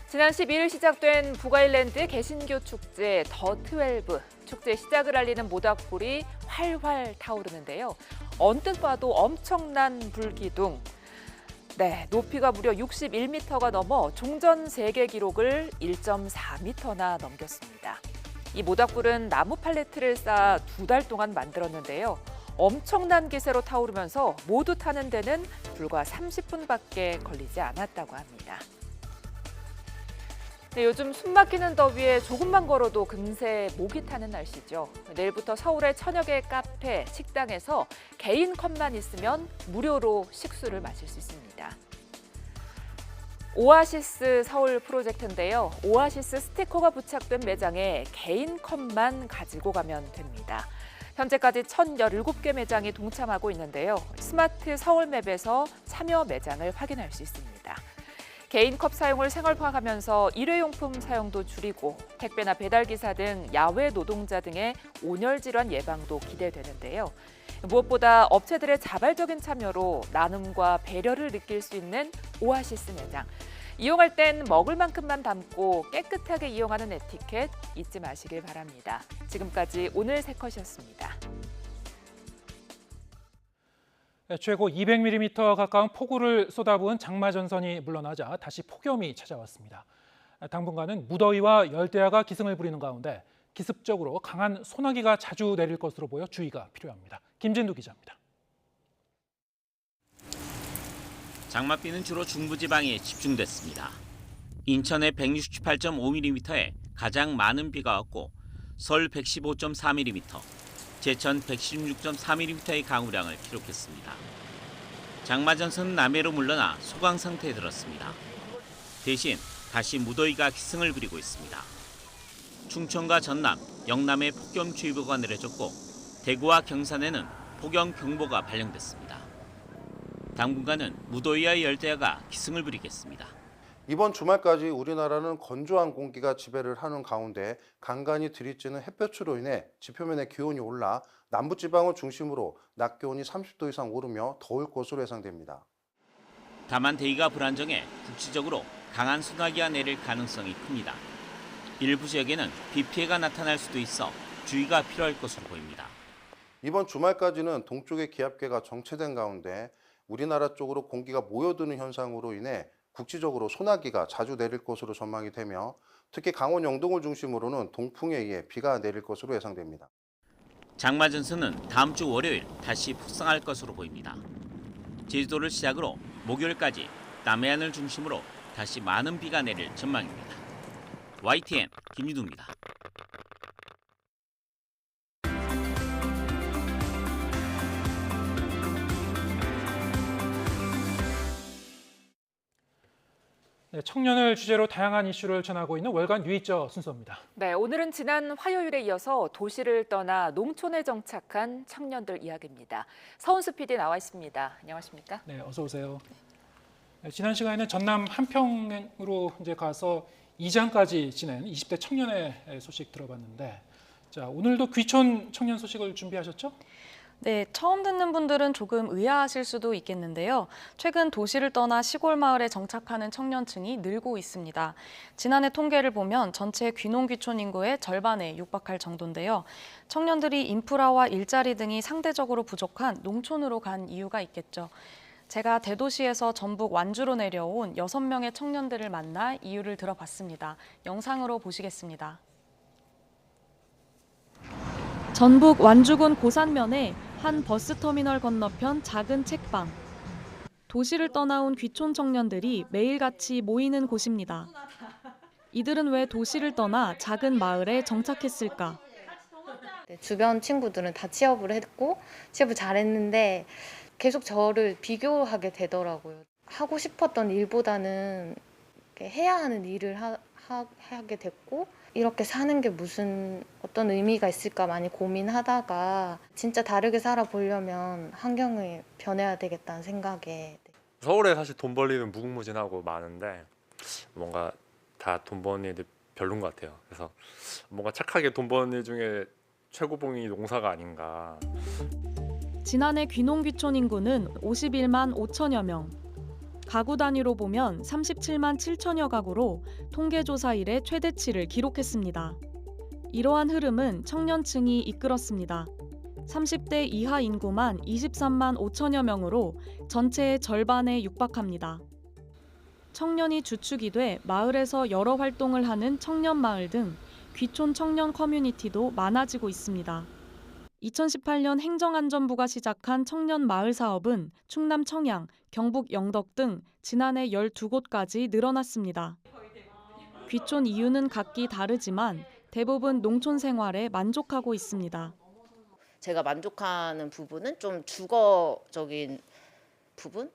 지난 12일 시작된 북아일랜드의 개신교 축제 더12. 축제 시작을 알리는 모닥불이 활활 타오르는데요. 언뜻 봐도 엄청난 불기둥. 네, 높이가 무려 61m가 넘어 종전 세계 기록을 1.4m나 넘겼습니다. 이 모닥불은 나무 팔레트를 쌓아 2달 동안 만들었는데요. 엄청난 기세로 타오르면서 모두 타는 데는 불과 30분밖에 걸리지 않았다고 합니다. 네, 요즘 숨막히는 더위에 조금만 걸어도 금세 목이 타는 날씨죠. 내일부터 서울의 천여 개의 카페, 식당에서 개인 컵만 있으면 무료로 식수를 마실 수 있습니다. 오아시스 서울 프로젝트인데요. 오아시스 스티커가 부착된 매장에 개인 컵만 가지고 가면 됩니다. 현재까지 1,017개 매장이 동참하고 있는데요. 스마트 서울맵에서 참여 매장을 확인할 수 있습니다. 개인 컵 사용을 생활화하면서 일회용품 사용도 줄이고 택배나 배달기사 등 야외 노동자 등의 온열 질환 예방도 기대되는데요. 무엇보다 업체들의 자발적인 참여로 나눔과 배려를 느낄 수 있는 오아시스 매장. 이용할 땐 먹을 만큼만 담고 깨끗하게 이용하는 에티켓 잊지 마시길 바랍니다. 지금까지 오늘 새컷이었습니다. 최고 200mm 가까운 폭우를 쏟아부은 장마전선이 물러나자 다시 폭염이 찾아왔습니다. 당분간은 무더위와 열대야가 기승을 부리는 가운데 기습적으로 강한 소나기가 자주 내릴 것으로 보여 주의가 필요합니다. 김진두 기자입니다. 장맛비는 주로 중부지방에 집중됐습니다. 인천에 168.5mm의 가장 많은 비가 왔고 서울 115.4mm, 제천 116.4mm의 강우량을 기록했습니다. 장마전선은 남해로 물러나 소강 상태에 들었습니다. 대신 다시 무더위가 기승을 부리고 있습니다. 충청과 전남, 영남에 폭염주의보가 내려졌고 대구와 경산에는 폭염경보가 발령됐습니다. 당분간은 무더위와 열대야가 기승을 부리겠습니다. 이번 주말까지 우리나라는 건조한 공기가 지배를 하는 가운데 간간히 들이쬐는 햇볕으로 인해 지표면의 기온이 올라 남부지방을 중심으로 낮 기온이 30도 이상 오르며 더울 것으로 예상됩니다. 다만 대기가 불안정해 국지적으로 강한 소나기가 내릴 가능성이 큽니다. 일부 지역에는 비 피해가 나타날 수도 있어 주의가 필요할 것으로 보입니다. 이번 주말까지는 동쪽의 기압계가 정체된 가운데 우리나라 쪽으로 공기가 모여드는 현상으로 인해 국지적으로 소나기가 자주 내릴 것으로 전망이 되며 특히 강원 영동을 중심으로는 동풍에 의해 비가 내릴 것으로 예상됩니다. 장마전선은 다음 주 월요일 다시 북상할 것으로 보입니다. 제주도를 시작으로 목요일까지 남해안을 중심으로 다시 많은 비가 내릴 전망입니다. YTN 김유두입니다. 네, 청년을 주제로 다양한 이슈를 전하고 있는 월간 뉴이저 순서입니다. 네, 오늘은 지난 화요일에 이어서 도시를 떠나 농촌에 정착한 청년들 이야기입니다. 서은수 PD 나와 있습니다. 안녕하십니까? 네, 어서 오세요. 네, 지난 시간에는 전남 한평으로 이제 가서 이장까지 지낸 20대 청년의 소식 들어봤는데, 자 오늘도 귀촌 청년 소식을 준비하셨죠? 네, 처음 듣는 분들은 조금 의아하실 수도 있겠는데요. 최근 도시를 떠나 시골 마을에 정착하는 청년층이 늘고 있습니다. 지난해 통계를 보면 전체 귀농귀촌 인구의 절반에 육박할 정도인데요. 청년들이 인프라와 일자리 등이 상대적으로 부족한 농촌으로 간 이유가 있겠죠. 제가 대도시에서 전북 완주로 내려온 6명의 청년들을 만나 이유를 들어봤습니다. 영상으로 보시겠습니다. 전북 완주군 고산면에 한 버스터미널 건너편 작은 책방. 도시를 떠나온 귀촌 청년들이 매일같이 모이는 곳입니다. 이들은 왜 도시를 떠나 작은 마을에 정착했을까? 주변 친구들은 다 취업을 했고 취업을 잘했는데 계속 저를 비교하게 되더라고요. 하고 싶었던 일보다는 해야 하는 일을 하게 됐고 이렇게 사는 게 무슨 어떤 의미가 있을까 많이 고민하다가 진짜 다르게 살아보려면 환경을 변해야 되겠다는 생각에 서울에 사실 돈 벌리면 무궁무진하고 많은데 뭔가 다 돈 버는 애들 별론 것 같아요. 그래서 뭔가 착하게 돈 버는 일 중에 최고봉이 농사가 아닌가. 지난해 귀농귀촌 인구는 51만 5천여 명. 가구 단위로 보면 37만 7천여 가구로 통계조사 이래 최대치를 기록했습니다. 이러한 흐름은 청년층이 이끌었습니다. 30대 이하 인구만 23만 5천여 명으로 전체의 절반에 육박합니다. 청년이 주축이 돼 마을에서 여러 활동을 하는 청년마을 등 귀촌 청년 커뮤니티도 많아지고 있습니다. 2018년 행정안전부가 시작한 청년마을 사업은 충남 청양, 경북 영덕 등 지난해 12곳까지 늘어났습니다. 귀촌 이유는 각기 다르지만 대부분 농촌 생활에 만족하고 있습니다. 제가 만족하는 부분은 좀 주거적인 부분?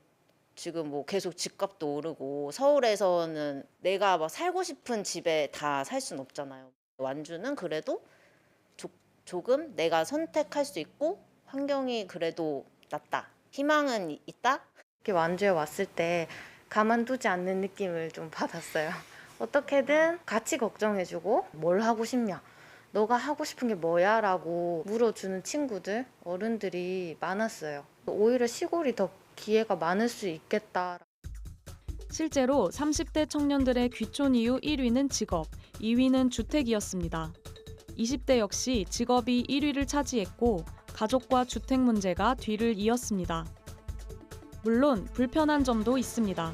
지금 뭐 계속 집값도 오르고 서울에서는 내가 막 살고 싶은 집에 다 살 수는 없잖아요. 완주는 그래도 조금 내가 선택할 수 있고 환경이 그래도 낫다. 희망은 있다. 이렇게 완주에 왔을 때 가만두지 않는 느낌을 좀 받았어요. 어떻게든 같이 걱정해주고 뭘 하고 싶냐, 너가 하고 싶은 게 뭐야 라고 물어주는 친구들, 어른들이 많았어요. 오히려 시골이 더 기회가 많을 수 있겠다. 실제로 30대 청년들의 귀촌 이유 1위는 직업, 2위는 주택이었습니다. 20대 역시 직업이 1위를 차지했고 가족과 주택 문제가 뒤를 이었습니다. 물론 불편한 점도 있습니다.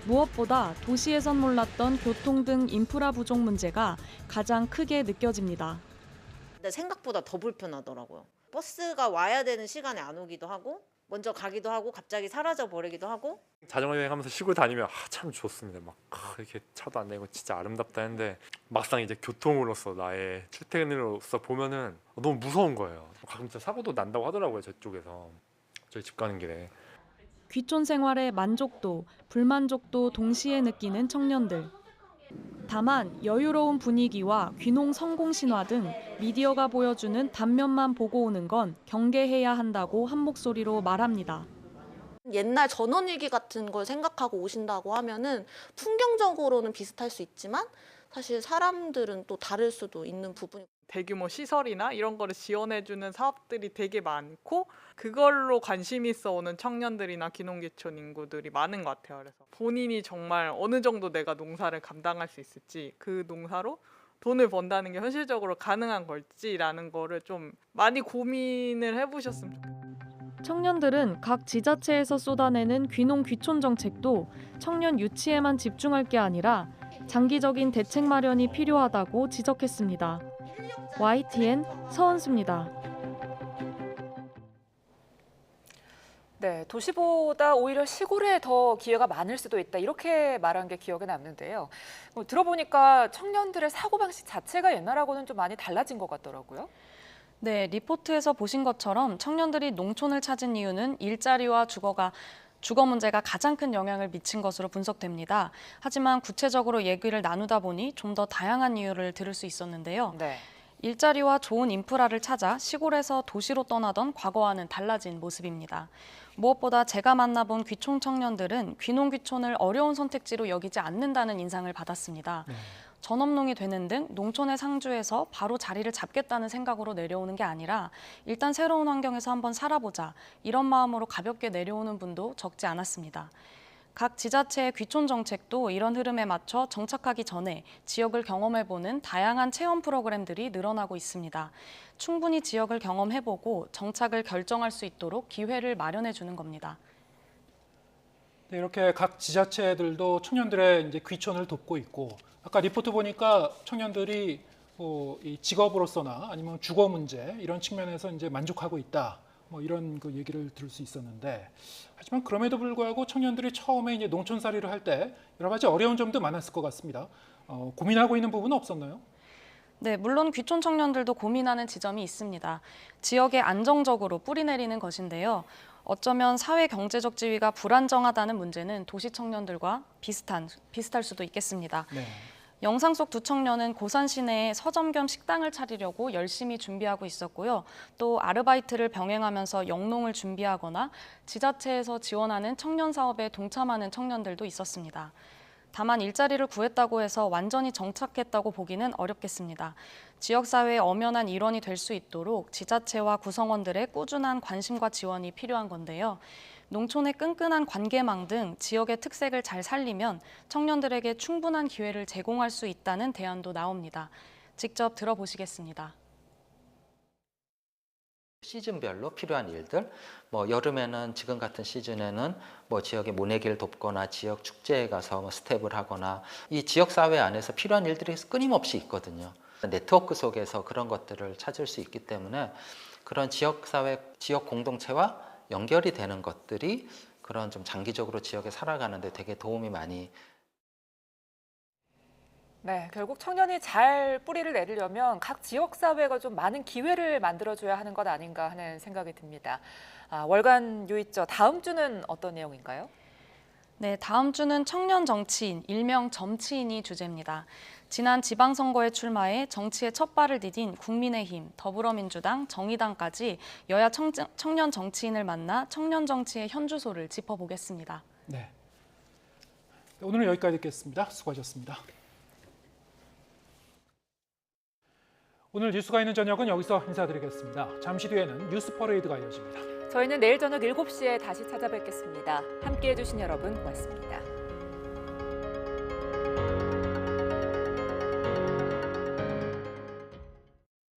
무엇보다 도시에선 몰랐던 교통 등 인프라 부족 문제가 가장 크게 느껴집니다. 근데 생각보다 더 불편하더라고요. 버스가 와야 되는 시간에 안 오기도 하고 먼저 가기도 하고 갑자기 사라져 버리기도 하고. 자전거 여행하면서 시골 다니면 참 좋습니다. 막 이렇게 차도 안 다니고 진짜 아름답다 했는데 막상 이제 교통으로서 나의 출퇴근으로서 보면은 너무 무서운 거예요. 가끔 진짜 사고도 난다고 하더라고요. 저쪽에서 저희 집 가는 길에. 귀촌 생활의 만족도, 불만족도 동시에 느끼는 청년들. 다만 여유로운 분위기와 귀농 성공 신화 등 미디어가 보여주는 단면만 보고 오는 건 경계해야 한다고 한 목소리로 말합니다. 옛날 전원일기 같은 걸 생각하고 오신다고 하면은 풍경적으로는 비슷할 수 있지만 사실 사람들은 또 다를 수도 있는 부분이. 대규모 시설이나 이런 거를 지원해주는 사업들이 되게 많고 그걸로 관심 있어 오는 청년들이나 귀농귀촌 인구들이 많은 것 같아요. 그래서 본인이 정말 어느 정도 내가 농사를 감당할 수 있을지, 그 농사로 돈을 번다는 게 현실적으로 가능한 걸지라는 거를 좀 많이 고민을 해보셨으면 좋겠어요. 청년들은 각 지자체에서 쏟아내는 귀농 귀촌 정책도 청년 유치에만 집중할 게 아니라 장기적인 대책 마련이 필요하다고 지적했습니다. YTN 서은수입니다. 네, 도시보다 오히려 시골에 더 기회가 많을 수도 있다 이렇게 말한 게 기억에 남는데요. 들어보니까 청년들의 사고방식 자체가 옛날하고는 좀 많이 달라진 것 같더라고요. 네, 리포트에서 보신 것처럼 청년들이 농촌을 찾은 이유는 일자리와 주거 문제가 가장 큰 영향을 미친 것으로 분석됩니다. 하지만 구체적으로 얘기를 나누다 보니 좀 더 다양한 이유를 들을 수 있었는데요. 네. 일자리와 좋은 인프라를 찾아 시골에서 도시로 떠나던 과거와는 달라진 모습입니다. 무엇보다 제가 만나본 귀촌 청년들은 귀농귀촌을 어려운 선택지로 여기지 않는다는 인상을 받았습니다. 전업농이 되는 등 농촌의 상주에서 바로 자리를 잡겠다는 생각으로 내려오는 게 아니라 일단 새로운 환경에서 한번 살아보자, 이런 마음으로 가볍게 내려오는 분도 적지 않았습니다. 각 지자체의 귀촌 정책도 이런 흐름에 맞춰 정착하기 전에 지역을 경험해보는 다양한 체험 프로그램들이 늘어나고 있습니다. 충분히 지역을 경험해보고 정착을 결정할 수 있도록 기회를 마련해주는 겁니다. 네, 이렇게 각 지자체들도 청년들의 이제 귀촌을 돕고 있고, 아까 리포트 보니까 청년들이 이 직업으로서나 아니면 주거 문제 이런 측면에서 이제 만족하고 있다. 이런 그 얘기를 들을 수 있었는데, 하지만 그럼에도 불구하고 청년들이 처음에 이제 농촌살이를 할 때 여러 가지 어려운 점도 많았을 것 같습니다. 고민하고 있는 부분은 없었나요? 네, 물론 귀촌 청년들도 고민하는 지점이 있습니다. 지역에 안정적으로 뿌리내리는 것인데요. 어쩌면 사회 경제적 지위가 불안정하다는 문제는 도시 청년들과 비슷할 수도 있겠습니다. 네. 영상 속 두 청년은 고산 시내에 서점 겸 식당을 차리려고 열심히 준비하고 있었고요. 또 아르바이트를 병행하면서 영농을 준비하거나 지자체에서 지원하는 청년 사업에 동참하는 청년들도 있었습니다. 다만 일자리를 구했다고 해서 완전히 정착했다고 보기는 어렵겠습니다. 지역사회의 엄연한 일원이 될 수 있도록 지자체와 구성원들의 꾸준한 관심과 지원이 필요한 건데요. 농촌의 끈끈한 관계망 등 지역의 특색을 잘 살리면 청년들에게 충분한 기회를 제공할 수 있다는 대안도 나옵니다. 직접 들어보시겠습니다. 시즌별로 필요한 일들, 여름에는 지금 같은 시즌에는 지역의 모내기를 돕거나 지역 축제에 가서 스텝을 하거나 이 지역 사회 안에서 필요한 일들이 끊임없이 있거든요. 네트워크 속에서 그런 것들을 찾을 수 있기 때문에 그런 지역 사회, 지역 공동체와 연결이 되는 것들이 그런 좀 장기적으로 지역에 살아가는데 되게 도움이 많이. 네, 결국 청년이 잘 뿌리를 내리려면 각 지역사회가 좀 많은 기회를 만들어줘야 하는 것 아닌가 하는 생각이 듭니다. 월간 요있죠. 다음 주는 어떤 내용인가요? 네, 다음 주는 청년 정치인, 일명 점치인이 주제입니다. 지난 지방선거에 출마해 정치의 첫 발을 디딘 국민의힘, 더불어민주당, 정의당까지 여야 청년 정치인을 만나 청년 정치의 현주소를 짚어보겠습니다. 네, 오늘은 여기까지 듣겠습니다. 수고하셨습니다. 오늘 뉴스가 있는 저녁은 여기서 인사드리겠습니다. 잠시 뒤에는 뉴스 퍼레이드가 이어집니다. 저희는 내일 저녁 7시에 다시 찾아뵙겠습니다. 함께해 주신 여러분 고맙습니다.